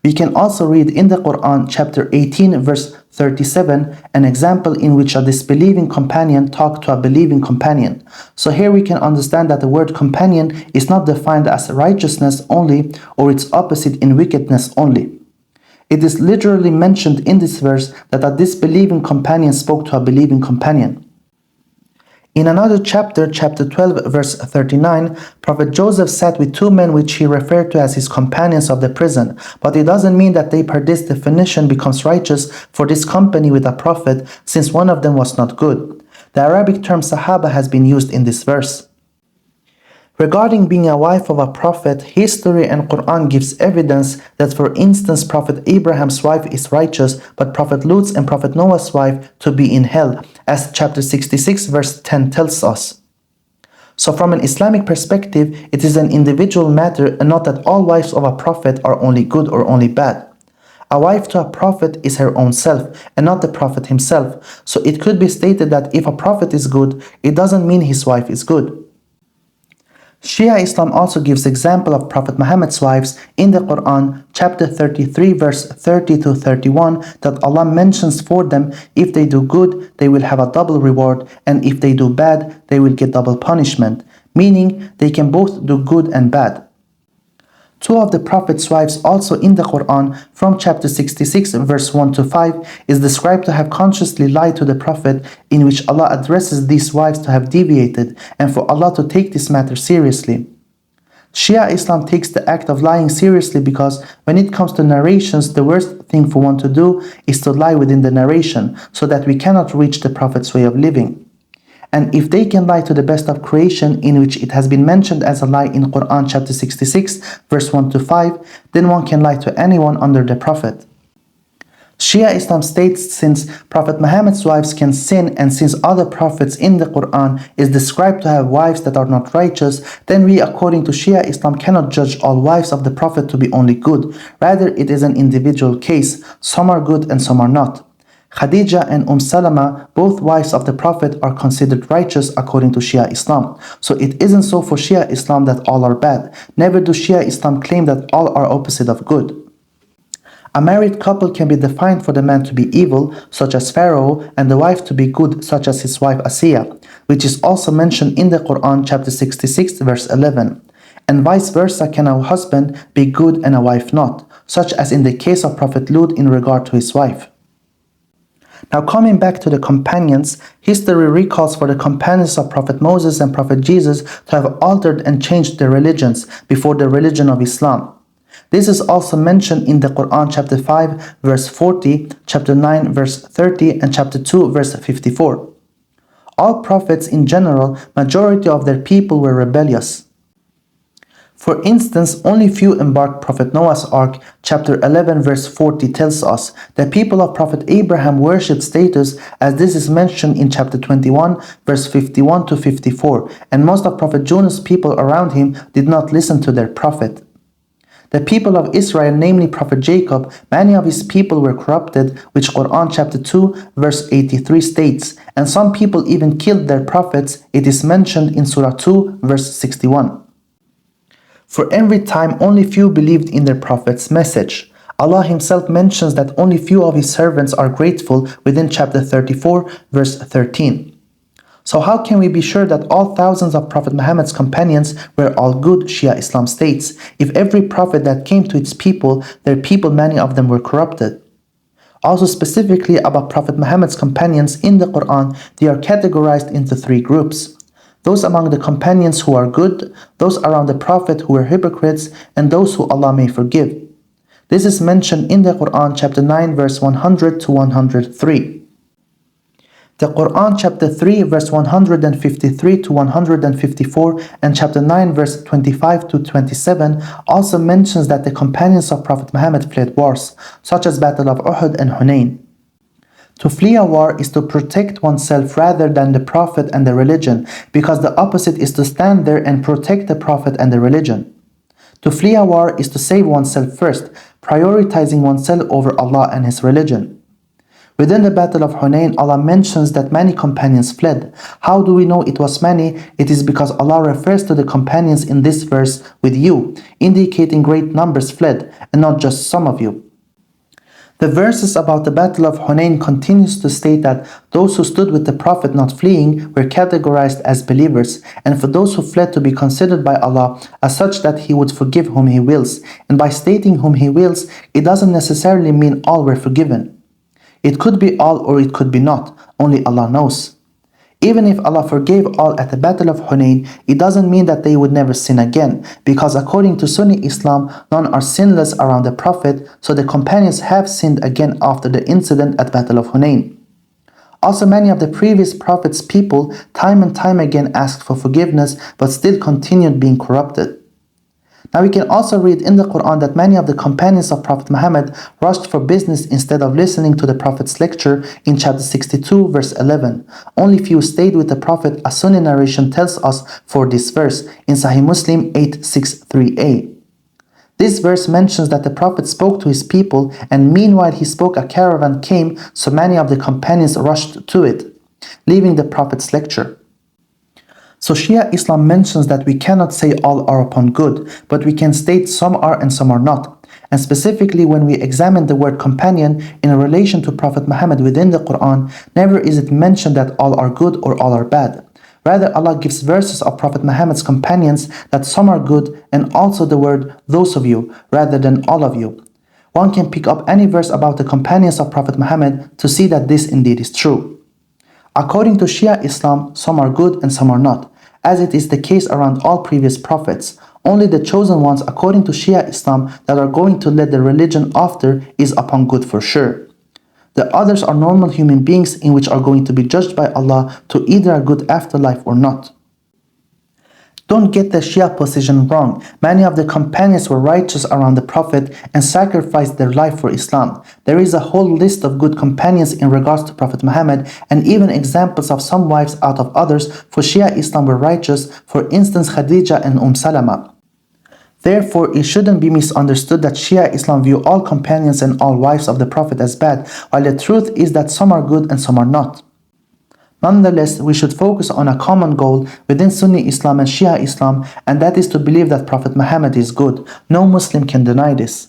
We can also read in the Quran chapter 18 verse 37 an example in which a disbelieving companion talked to a believing companion. So here we can understand that the word companion is not defined as righteousness only or its opposite in wickedness only. It is literally mentioned in this verse that a disbelieving companion spoke to a believing companion. In another chapter, chapter 12, verse 39, Prophet Joseph sat with two men which he referred to as his companions of the prison, but it doesn't mean that they per this definition becomes righteous for this company with a prophet, since one of them was not good. The Arabic term Sahaba has been used in this verse. Regarding being a wife of a prophet, history and Quran gives evidence that, for instance, Prophet Abraham's wife is righteous, but Prophet Lut's and Prophet Noah's wife to be in hell, as chapter 66 verse 10 tells us. So from an Islamic perspective, it is an individual matter and not that all wives of a prophet are only good or only bad. A wife to a prophet is her own self and not the prophet himself, so it could be stated that if a prophet is good, it doesn't mean his wife is good. Shia Islam also gives example of Prophet Muhammad's wives in the Quran, chapter 33, verse 30 to 31, that Allah mentions for them, if they do good, they will have a double reward, and if they do bad, they will get double punishment, meaning they can both do good and bad. Two of the Prophet's wives also in the Quran, from chapter 66 verse 1 to 5, is described to have consciously lied to the Prophet, in which Allah addresses these wives to have deviated and for Allah to take this matter seriously. Shia Islam takes the act of lying seriously because when it comes to narrations, the worst thing for one to do is to lie within the narration so that we cannot reach the Prophet's way of living. And if they can lie to the best of creation, in which it has been mentioned as a lie in Quran chapter 66 verse 1 to 5, then one can lie to anyone under the Prophet. Shia Islam states, since Prophet Muhammad's wives can sin, and since other prophets in the Quran is described to have wives that are not righteous, then we, according to Shia Islam, cannot judge all wives of the Prophet to be only good. Rather, it is an individual case. Some are good and some are not. Khadija and Salama, both wives of the Prophet, are considered righteous according to Shia Islam. So it isn't so for Shia Islam that all are bad. Never do Shia Islam claim that all are opposite of good. A married couple can be defined for the man to be evil, such as Pharaoh, and the wife to be good, such as his wife Asiya, which is also mentioned in the Quran chapter 66 verse 11. And vice versa can a husband be good and a wife not, such as in the case of Prophet Lut in regard to his wife. Now coming back to the companions, history recalls for the companions of Prophet Moses and Prophet Jesus to have altered and changed their religions before the religion of Islam. This is also mentioned in the Quran chapter 5 verse 40, chapter 9 verse 30, and chapter 2 verse 54. All prophets in general, majority of their people were rebellious. For instance, only few embarked Prophet Noah's Ark. Chapter 11 verse 40 tells us the people of Prophet Abraham worshipped statues, as this is mentioned in chapter 21 verse 51 to 54, and most of Prophet Jonah's people around him did not listen to their prophet. The people of Israel, namely Prophet Jacob, many of his people were corrupted, which Quran chapter 2 verse 83 states, and some people even killed their prophets. It is mentioned in Surah 2 verse 61. For every time, only few believed in their prophet's message. Allah himself mentions that only few of his servants are grateful within chapter 34 verse 13. So how can we be sure that all thousands of Prophet Muhammad's companions were all good? Shia Islam states, if every prophet that came to its people, their people, many of them were corrupted. Also specifically about Prophet Muhammad's companions in the Quran, they are categorized into three groups. Those among the companions who are good, those around the Prophet who were hypocrites, and those who Allah may forgive. This is mentioned in the Quran chapter 9 verse 100 to 103. The Quran chapter 3 verse 153 to 154 and chapter 9 verse 25 to 27 also mentions that the companions of Prophet Muhammad fled wars, such as Battle of Uhud and Hunayn. To flee a war is to protect oneself rather than the Prophet and the religion, because the opposite is to stand there and protect the Prophet and the religion. To flee a war is to save oneself first, prioritizing oneself over Allah and His religion. Within the Battle of Hunayn, Allah mentions that many companions fled. How do we know it was many? It is because Allah refers to the companions in this verse with you, indicating great numbers fled, and not just some of you. The verses about the Battle of Hunayn continues to state that those who stood with the Prophet not fleeing were categorized as believers, and for those who fled to be considered by Allah as such that He would forgive whom He wills. And by stating whom He wills, it doesn't necessarily mean all were forgiven. It could be all or it could be not, only Allah knows. Even if Allah forgave all at the Battle of Hunayn, it doesn't mean that they would never sin again, because according to Sunni Islam, none are sinless around the Prophet, so the companions have sinned again after the incident at Battle of Hunayn. Also, many of the previous Prophet's people time and time again asked for forgiveness, but still continued being corrupted. Now we can also read in the Quran that many of the companions of Prophet Muhammad rushed for business instead of listening to the Prophet's lecture in chapter 62 verse 11. Only few stayed with the Prophet, as Sunni narration tells us for this verse in Sahih Muslim 863a. This verse mentions that the Prophet spoke to his people, and meanwhile he spoke, a caravan came, so many of the companions rushed to it, leaving the Prophet's lecture. So Shia Islam mentions that we cannot say all are upon good, but we can state some are and some are not. And specifically when we examine the word companion in relation to Prophet Muhammad within the Quran, never is it mentioned that all are good or all are bad. Rather, Allah gives verses of Prophet Muhammad's companions that some are good and also the word those of you rather than all of you. One can pick up any verse about the companions of Prophet Muhammad to see that this indeed is true. According to Shia Islam, some are good and some are not, as it is the case around all previous prophets. Only the chosen ones, according to Shia Islam, that are going to lead the religion after is upon good for sure. The others are normal human beings in which are going to be judged by Allah to either a good afterlife or not. Don't get the Shia position wrong. Many of the companions were righteous around the Prophet and sacrificed their life for Islam. There is a whole list of good companions in regards to Prophet Muhammad and even examples of some wives out of others for Shia Islam were righteous, for instance Khadija and Salama. Therefore, it shouldn't be misunderstood that Shia Islam view all companions and all wives of the Prophet as bad, while the truth is that some are good and some are not. Nonetheless, we should focus on a common goal within Sunni Islam and Shia Islam, and that is to believe that Prophet Muhammad is good. No Muslim can deny this.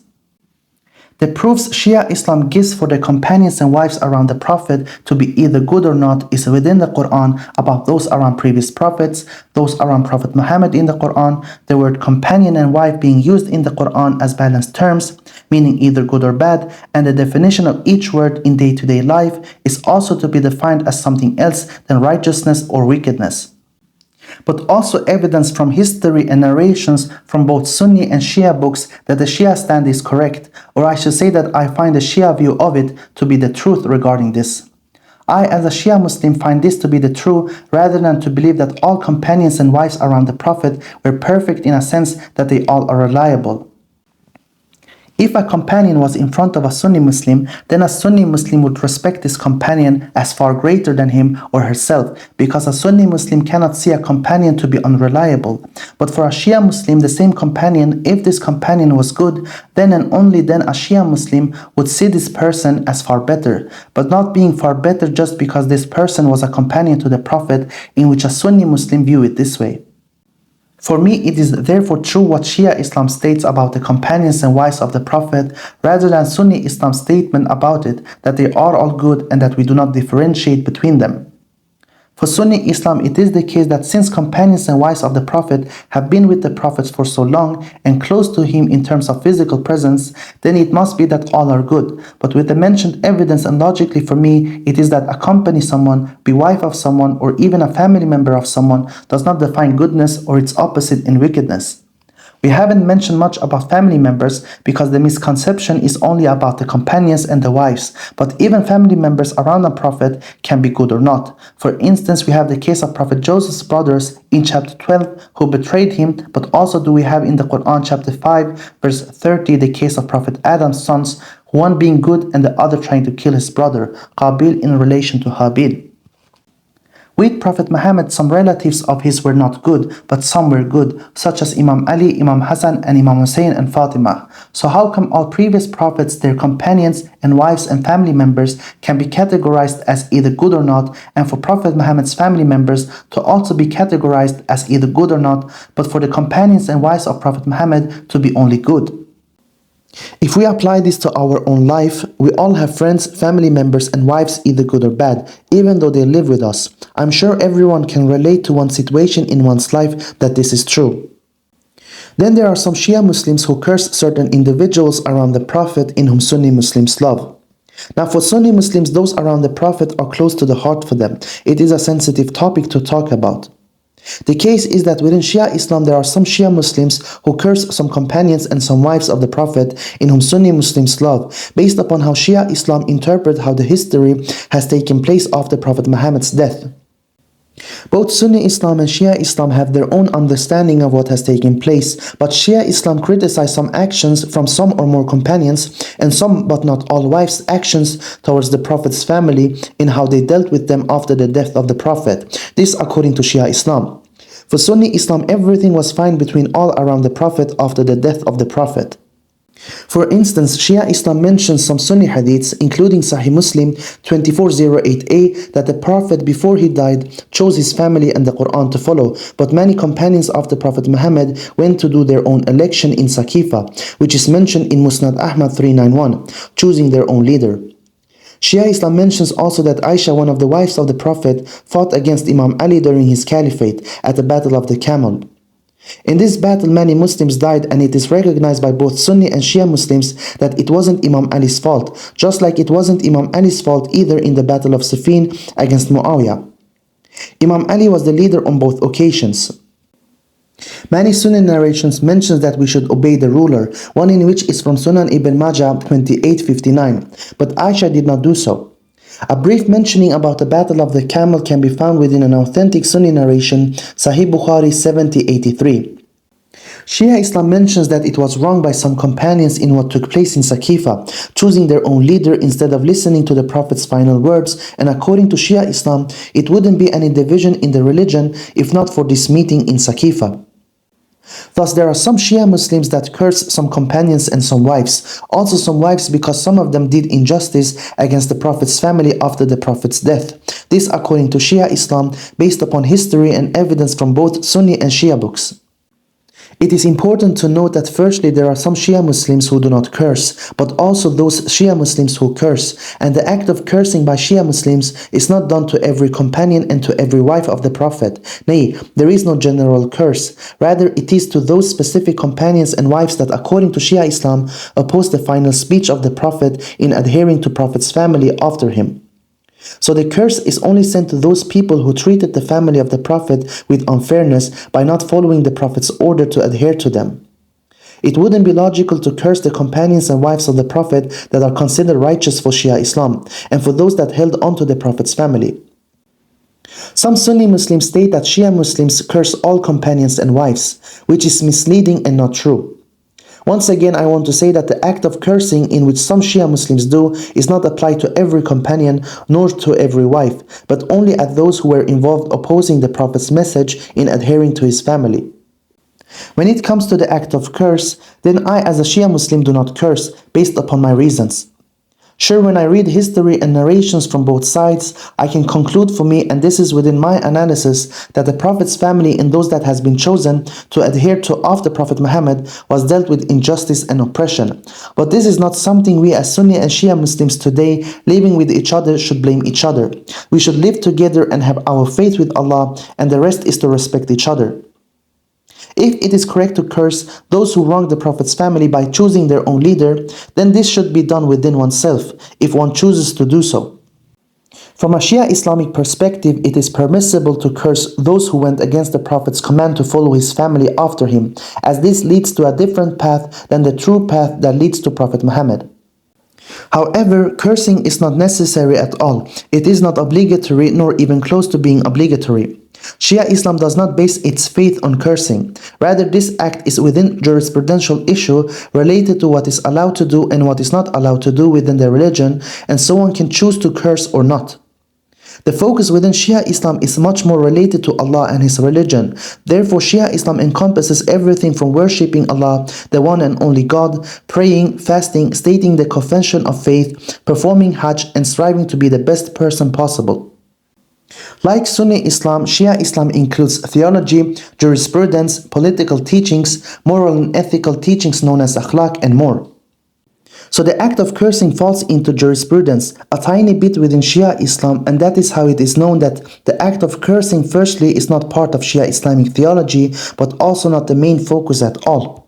The proofs Shia Islam gives for the companions and wives around the Prophet to be either good or not is within the Quran about those around previous prophets, those around Prophet Muhammad in the Quran, the word companion and wife being used in the Quran as balanced terms, meaning either good or bad, and the definition of each word in day-to-day life is also to be defined as something else than righteousness or wickedness. But also evidence from history and narrations from both Sunni and Shia books that the Shia stand is correct, or I should say that I find the Shia view of it to be the truth regarding this. I as a Shia Muslim find this to be the truth rather than to believe that all companions and wives around the Prophet were perfect in a sense that they all are reliable. If a companion was in front of a Sunni Muslim, then a Sunni Muslim would respect this companion as far greater than him or herself, because a Sunni Muslim cannot see a companion to be unreliable. But for a Shia Muslim, the same companion, if this companion was good, then and only then a Shia Muslim would see this person as far better, but not being far better just because this person was a companion to the Prophet, in which a Sunni Muslim view it this way. For me, it is therefore true what Shia Islam states about the companions and wives of the Prophet, rather than Sunni Islam's statement about it, that they are all good and that we do not differentiate between them. For Sunni Islam, it is the case that since companions and wives of the Prophet have been with the Prophet for so long and close to him in terms of physical presence, then it must be that all are good. But with the mentioned evidence and logically for me, it is that accompany someone, be wife of someone, or even a family member of someone does not define goodness or its opposite in wickedness. We haven't mentioned much about family members because the misconception is only about the companions and the wives, but even family members around a Prophet can be good or not. For instance, we have the case of Prophet Joseph's brothers in chapter 12 who betrayed him, but also do we have in the Quran chapter 5 verse 30 the case of Prophet Adam's sons, one being good and the other trying to kill his brother, Qabil in relation to Habil. With Prophet Muhammad, some relatives of his were not good, but some were good, such as Imam Ali, Imam Hassan, and Imam Hussein and Fatima. So how come all previous prophets, their companions and wives and family members can be categorized as either good or not, and for Prophet Muhammad's family members to also be categorized as either good or not, but for the companions and wives of Prophet Muhammad to be only good? If we apply this to our own life, we all have friends, family members, and wives either good or bad, even though they live with us. I'm sure everyone can relate to one situation in one's life that this is true. Then there are some Shia Muslims who curse certain individuals around the Prophet in whom Sunni Muslims love. Now for Sunni Muslims, those around the Prophet are close to the heart for them. It is a sensitive topic to talk about. The case is that within Shia Islam there are some Shia Muslims who curse some companions and some wives of the Prophet in whom Sunni Muslims love, based upon how Shia Islam interpret how the history has taken place after Prophet Muhammad's death. Both Sunni Islam and Shia Islam have their own understanding of what has taken place, but Shia Islam criticize some actions from some or more companions and some but not all wives' actions towards the Prophet's family in how they dealt with them after the death of the Prophet. This according to Shia Islam. For Sunni Islam, everything was fine between all around the Prophet after the death of the Prophet. For instance, Shia Islam mentions some Sunni hadiths, including Sahih Muslim 2408a, that the Prophet before he died chose his family and the Quran to follow, but many companions of the Prophet Muhammad went to do their own election in Saqifa, which is mentioned in Musnad Ahmad 391, choosing their own leader. Shia Islam mentions also that Aisha, one of the wives of the Prophet, fought against Imam Ali during his caliphate at the Battle of the Camel. In this battle, many Muslims died, and it is recognized by both Sunni and Shia Muslims that it wasn't Imam Ali's fault, just like it wasn't Imam Ali's fault either in the Battle of Siffin against Muawiyah. Imam Ali was the leader on both occasions. Many Sunni narrations mention that we should obey the ruler, one in which is from Sunan Ibn Majah 2859, but Aisha did not do so. A brief mentioning about the Battle of the Camel can be found within an authentic Sunni narration, Sahih Bukhari 7083. Shia Islam mentions that it was wrong by some companions in what took place in Saqifa, choosing their own leader instead of listening to the Prophet's final words, and according to Shia Islam, it wouldn't be any division in the religion if not for this meeting in Saqifa. Thus, there are some Shia Muslims that curse some companions and some wives, also some wives because some of them did injustice against the Prophet's family after the Prophet's death. This according to Shia Islam, based upon history and evidence from both Sunni and Shia books. It is important to note that firstly there are some Shia Muslims who do not curse, but also those Shia Muslims who curse, and the act of cursing by Shia Muslims is not done to every companion and to every wife of the Prophet. Nay, there is no general curse. Rather, it is to those specific companions and wives that according to Shia Islam oppose the final speech of the Prophet in adhering to Prophet's family after him. So the curse is only sent to those people who treated the family of the Prophet with unfairness by not following the Prophet's order to adhere to them. It wouldn't be logical to curse the companions and wives of the Prophet that are considered righteous for Shia Islam, and for those that held on to the Prophet's family. Some Sunni Muslims state that Shia Muslims curse all companions and wives, which is misleading and not true. Once again, I want to say that the act of cursing in which some Shia Muslims do is not applied to every companion nor to every wife, but only at those who were involved opposing the Prophet's message in adhering to his family. When it comes to the act of curse, then I as a Shia Muslim do not curse based upon my reasons. Sure, when I read history and narrations from both sides, I can conclude for me, and this is within my analysis, that the Prophet's family and those that has been chosen to adhere to after Prophet Muhammad was dealt with injustice and oppression. But this is not something we as Sunni and Shia Muslims today, living with each other, should blame each other. We should live together and have our faith with Allah, and the rest is to respect each other. If it is correct to curse those who wronged the Prophet's family by choosing their own leader, then this should be done within oneself, if one chooses to do so. From a Shia Islamic perspective, it is permissible to curse those who went against the Prophet's command to follow his family after him, as this leads to a different path than the true path that leads to Prophet Muhammad. However, cursing is not necessary at all. It is not obligatory nor even close to being obligatory. Shia Islam does not base its faith on cursing. Rather, this act is within jurisprudential issue related to what is allowed to do and what is not allowed to do within the religion, and so one can choose to curse or not. The focus within Shia Islam is much more related to Allah and His religion. Therefore, Shia Islam encompasses everything from worshipping Allah, the one and only God, praying, fasting, stating the confession of faith, performing Hajj, and striving to be the best person possible. Like Sunni Islam, Shia Islam includes theology, jurisprudence, political teachings, moral and ethical teachings known as akhlaq, and more. So the act of cursing falls into jurisprudence, a tiny bit within Shia Islam, and that is how it is known that the act of cursing firstly is not part of Shia Islamic theology, but also not the main focus at all.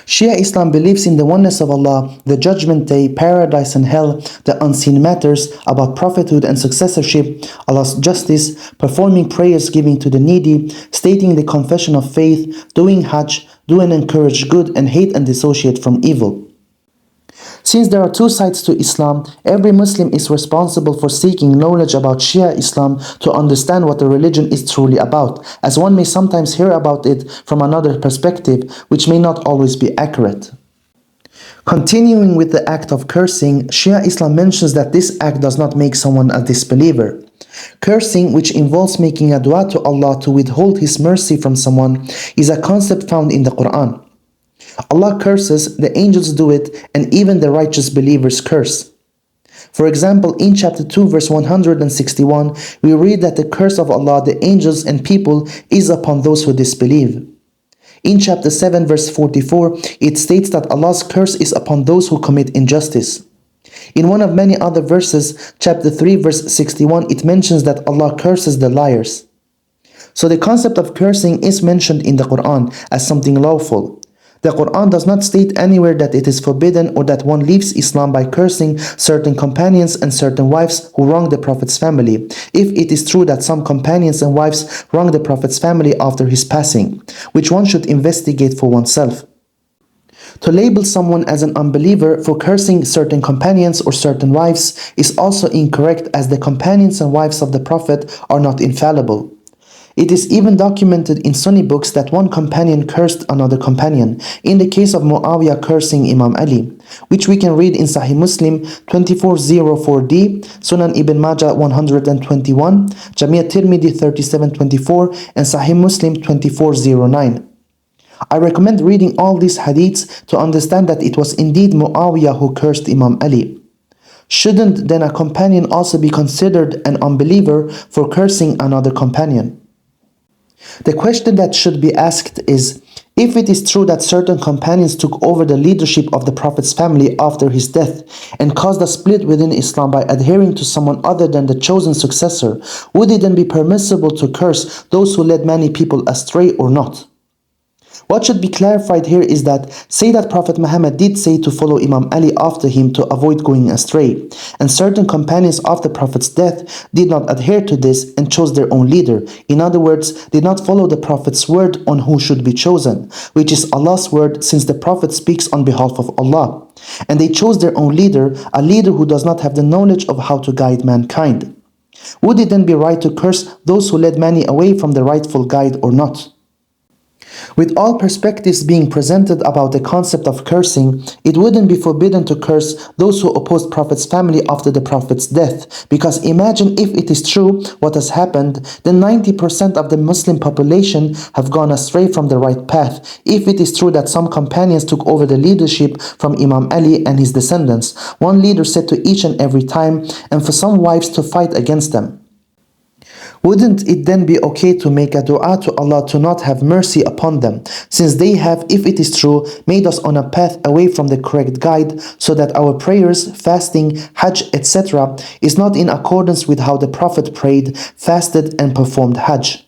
Shia Islam believes in the oneness of Allah, the judgment day, paradise and hell, the unseen matters about prophethood and successorship, Allah's justice, performing prayers, giving to the needy, stating the confession of faith, doing Hajj, do and encourage good, and hate and dissociate from evil. Since there are two sides to Islam, every Muslim is responsible for seeking knowledge about Shia Islam to understand what the religion is truly about, as one may sometimes hear about it from another perspective, which may not always be accurate. Continuing with the act of cursing, Shia Islam mentions that this act does not make someone a disbeliever. Cursing, which involves making a dua to Allah to withhold His mercy from someone, is a concept found in the Quran. Allah curses, the angels do it, and even the righteous believers curse. For example, in chapter 2 verse 161, we read that the curse of Allah, the angels and people is upon those who disbelieve. In chapter 7 verse 44, it states that Allah's curse is upon those who commit injustice. In one of many other verses, chapter 3 verse 61, it mentions that Allah curses the liars. So the concept of cursing is mentioned in the Quran as something lawful. The Quran does not state anywhere that it is forbidden or that one leaves Islam by cursing certain companions and certain wives who wrong the Prophet's family, if it is true that some companions and wives wrong the Prophet's family after his passing, which one should investigate for oneself. To label someone as an unbeliever for cursing certain companions or certain wives is also incorrect, as the companions and wives of the Prophet are not infallible. It is even documented in Sunni books that one companion cursed another companion, in the case of Muawiyah cursing Imam Ali, which we can read in Sahih Muslim 2404d, Sunan Ibn Majah 121, Jami' Tirmidhi 3724, and Sahih Muslim 2409. I recommend reading all these hadiths to understand that it was indeed Muawiyah who cursed Imam Ali. Shouldn't then a companion also be considered an unbeliever for cursing another companion? The question that should be asked is, if it is true that certain companions took over the leadership of the Prophet's family after his death and caused a split within Islam by adhering to someone other than the chosen successor, would it then be permissible to curse those who led many people astray or not? What should be clarified here is that, say that Prophet Muhammad did say to follow Imam Ali after him to avoid going astray, and certain companions of the Prophet's death did not adhere to this and chose their own leader. In other words, did not follow the Prophet's word on who should be chosen, which is Allah's word, since the Prophet speaks on behalf of Allah. And they chose their own leader, a leader who does not have the knowledge of how to guide mankind. Would it then be right to curse those who led many away from the rightful guide or not? With all perspectives being presented about the concept of cursing, it wouldn't be forbidden to curse those who opposed Prophet's family after the Prophet's death, because imagine if it is true what has happened, then 90% of the Muslim population have gone astray from the right path, if it is true that some companions took over the leadership from Imam Ali and his descendants, one leader said to each and every time, and for some wives to fight against them. Wouldn't it then be okay to make a dua to Allah to not have mercy upon them, since they have, if it is true, made us on a path away from the correct guide, so that our prayers, fasting, Hajj, etc. is not in accordance with how the Prophet prayed, fasted and performed Hajj?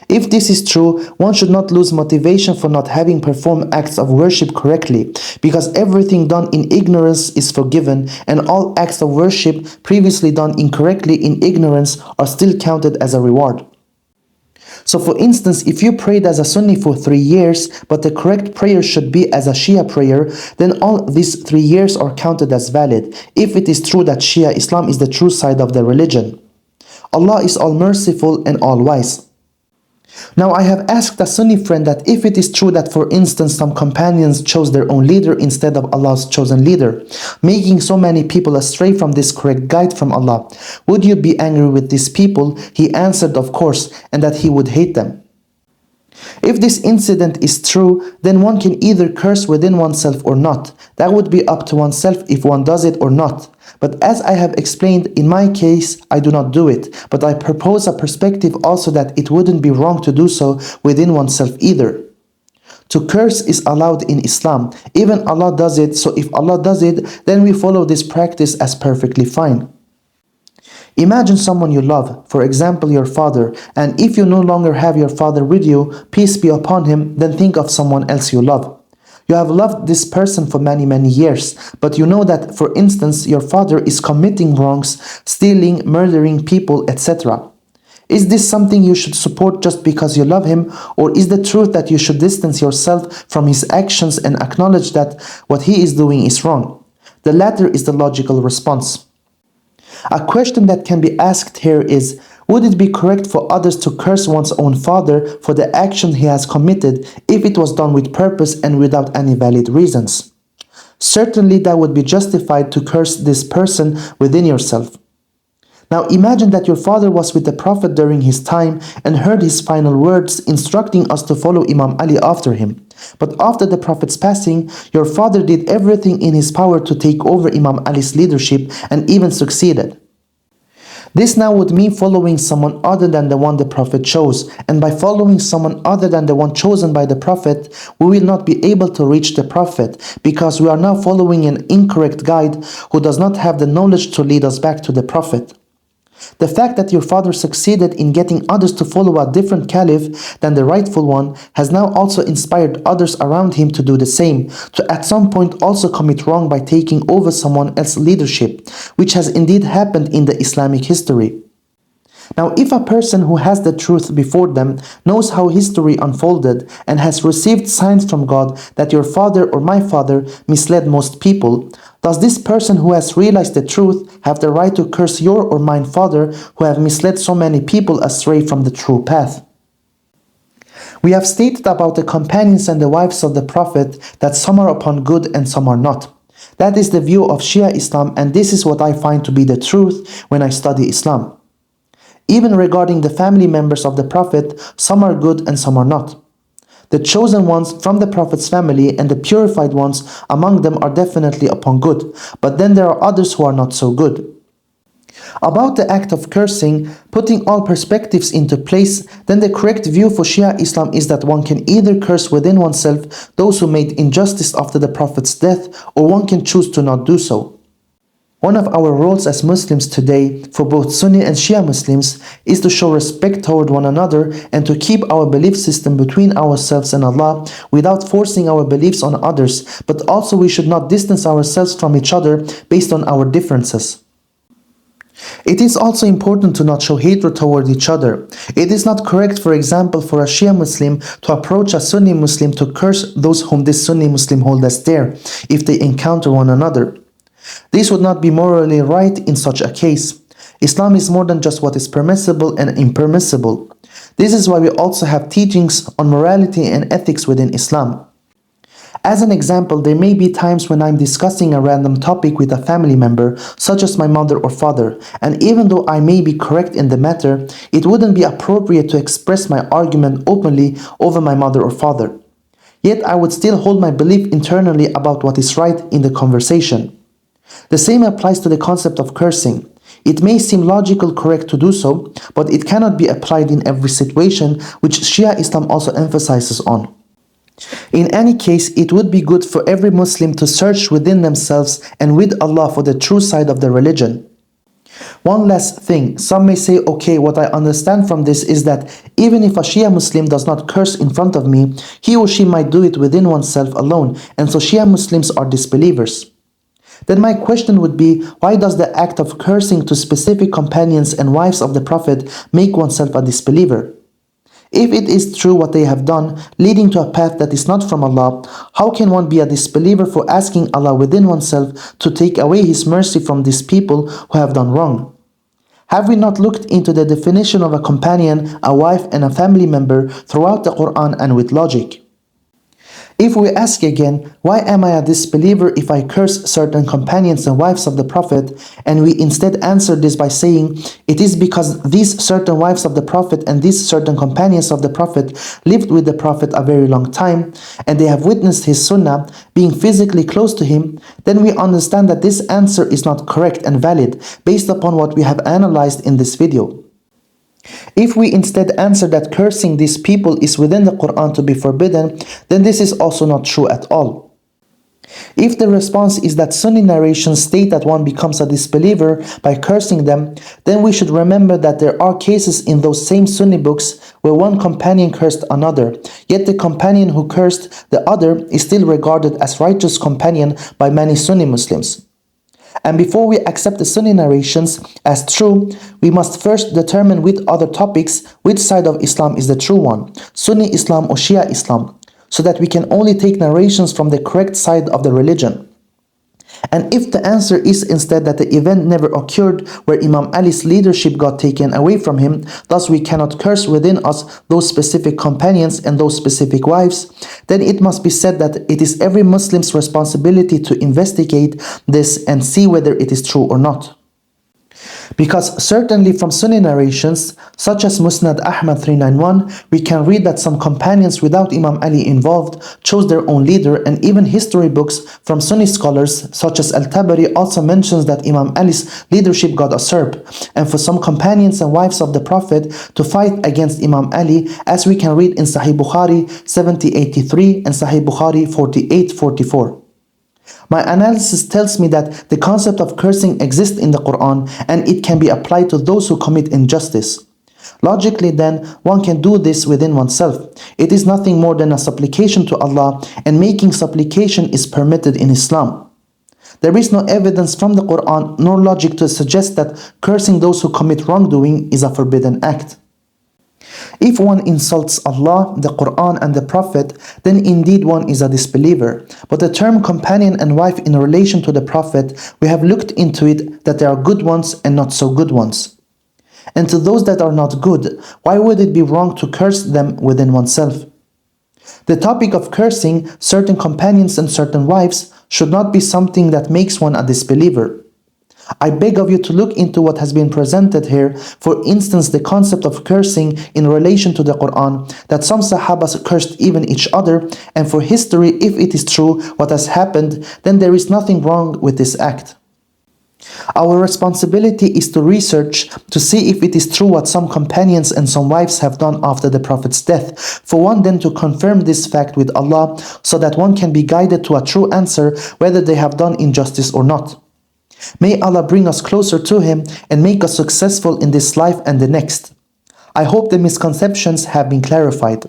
If this is true, one should not lose motivation for not having performed acts of worship correctly, because everything done in ignorance is forgiven, and all acts of worship previously done incorrectly in ignorance are still counted as a reward. So for instance, if you prayed as a Sunni for 3 years, but the correct prayer should be as a Shia prayer, then all these 3 years are counted as valid, if it is true that Shia Islam is the true side of the religion. Allah is all merciful and all wise. Now I have asked a Sunni friend that if it is true that, for instance, some companions chose their own leader instead of Allah's chosen leader, making so many people astray from this correct guide from Allah, would you be angry with these people? He answered, of course, and that he would hate them. If this incident is true, then one can either curse within oneself or not. That would be up to oneself if one does it or not. But as I have explained, in my case, I do not do it. But I propose a perspective also that it wouldn't be wrong to do so within oneself either. To curse is allowed in Islam. Even Allah does it, so if Allah does it, then we follow this practice as perfectly fine. Imagine someone you love, for example your father, and if you no longer have your father with you, peace be upon him, then think of someone else you love. You have loved this person for many years, but you know that, for instance, your father is committing wrongs, stealing, murdering people, etc. Is this something you should support just because you love him, or is the truth that you should distance yourself from his actions and acknowledge that what he is doing is wrong? The latter is the logical response. A question that can be asked here is, would it be correct for others to curse one's own father for the action he has committed if it was done with purpose and without any valid reasons? Certainly that would be justified to curse this person within yourself. Now imagine that your father was with the Prophet during his time and heard his final words instructing us to follow Imam Ali after him. But after the Prophet's passing, your father did everything in his power to take over Imam Ali's leadership and even succeeded. This now would mean following someone other than the one the Prophet chose, and by following someone other than the one chosen by the Prophet, we will not be able to reach the Prophet because we are now following an incorrect guide who does not have the knowledge to lead us back to the Prophet. The fact that your father succeeded in getting others to follow a different caliph than the rightful one has now also inspired others around him to do the same, to at some point also commit wrong by taking over someone else's leadership, which has indeed happened in the Islamic history. Now, if a person who has the truth before them knows how history unfolded and has received signs from God that your father or my father misled most people, does this person who has realized the truth have the right to curse your or mine father who have misled so many people astray from the true path? We have stated about the companions and the wives of the Prophet that some are upon good and some are not. That is the view of Shia Islam, and this is what I find to be the truth when I study Islam. Even regarding the family members of the Prophet, some are good and some are not. The chosen ones from the Prophet's family and the purified ones among them are definitely upon good, but then there are others who are not so good. About the act of cursing, putting all perspectives into place, then the correct view for Shia Islam is that one can either curse within oneself those who made injustice after the Prophet's death, or one can choose to not do so. One of our roles as Muslims today, for both Sunni and Shia Muslims, is to show respect toward one another and to keep our belief system between ourselves and Allah without forcing our beliefs on others, but also we should not distance ourselves from each other based on our differences. It is also important to not show hatred toward each other. It is not correct, for example, for a Shia Muslim to approach a Sunni Muslim to curse those whom this Sunni Muslim holds as dear if they encounter one another. This would not be morally right in such a case. Islam is more than just what is permissible and impermissible. This is why we also have teachings on morality and ethics within Islam. As an example, there may be times when I'm discussing a random topic with a family member, such as my mother or father, and even though I may be correct in the matter, it wouldn't be appropriate to express my argument openly over my mother or father. Yet I would still hold my belief internally about what is right in the conversation. The same applies to the concept of cursing. It may seem logical correct to do so, but it cannot be applied in every situation, which Shia Islam also emphasizes on. In any case, it would be good for every Muslim to search within themselves and with Allah for the true side of the religion. One last thing, some may say, okay, what I understand from this is that even if a Shia Muslim does not curse in front of me, he or she might do it within oneself alone, and so Shia Muslims are disbelievers. Then my question would be, why does the act of cursing to specific companions and wives of the Prophet make oneself a disbeliever? If it is true what they have done, leading to a path that is not from Allah, how can one be a disbeliever for asking Allah within oneself to take away His mercy from these people who have done wrong? Have we not looked into the definition of a companion, a wife, and a family member throughout the Quran and with logic? If we ask again, why am I a disbeliever if I curse certain companions and wives of the Prophet, and we instead answer this by saying, it is because these certain wives of the Prophet and these certain companions of the Prophet lived with the Prophet a very long time, and they have witnessed his sunnah, being physically close to him, then we understand that this answer is not correct and valid based upon what we have analyzed in this video. If we instead answer that cursing these people is within the Quran to be forbidden, then this is also not true at all. If the response is that Sunni narrations state that one becomes a disbeliever by cursing them, then we should remember that there are cases in those same Sunni books where one companion cursed another, yet the companion who cursed the other is still regarded as righteous companion by many Sunni Muslims. And before we accept the Sunni narrations as true, we must first determine with other topics which side of Islam is the true one, Sunni Islam or Shia Islam, so that we can only take narrations from the correct side of the religion. And if the answer is instead that the event never occurred where Imam Ali's leadership got taken away from him, thus we cannot curse within us those specific companions and those specific wives, then it must be said that it is every Muslim's responsibility to investigate this and see whether it is true or not. Because certainly from Sunni narrations, such as Musnad Ahmad 391, we can read that some companions without Imam Ali involved chose their own leader, and even history books from Sunni scholars such as Al-Tabari also mentions that Imam Ali's leadership got usurped, and for some companions and wives of the Prophet to fight against Imam Ali, as we can read in Sahih Bukhari 7083 and Sahih Bukhari 4844. My analysis tells me that the concept of cursing exists in the Quran and it can be applied to those who commit injustice. Logically then, one can do this within oneself. It is nothing more than a supplication to Allah, and making supplication is permitted in Islam. There is no evidence from the Quran nor logic to suggest that cursing those who commit wrongdoing is a forbidden act. If one insults Allah, the Quran and the Prophet, then indeed one is a disbeliever. But the term companion and wife in relation to the Prophet, we have looked into it that there are good ones and not so good ones. And to those that are not good, why would it be wrong to curse them within oneself? The topic of cursing certain companions and certain wives should not be something that makes one a disbeliever. I beg of you to look into what has been presented here, for instance the concept of cursing in relation to the Quran, that some Sahabas cursed even each other, and for history, if it is true what has happened, then there is nothing wrong with this act. Our responsibility is to research to see if it is true what some companions and some wives have done after the Prophet's death, for one then to confirm this fact with Allah, so that one can be guided to a true answer whether they have done injustice or not. May Allah bring us closer to Him and make us successful in this life and the next. I hope the misconceptions have been clarified.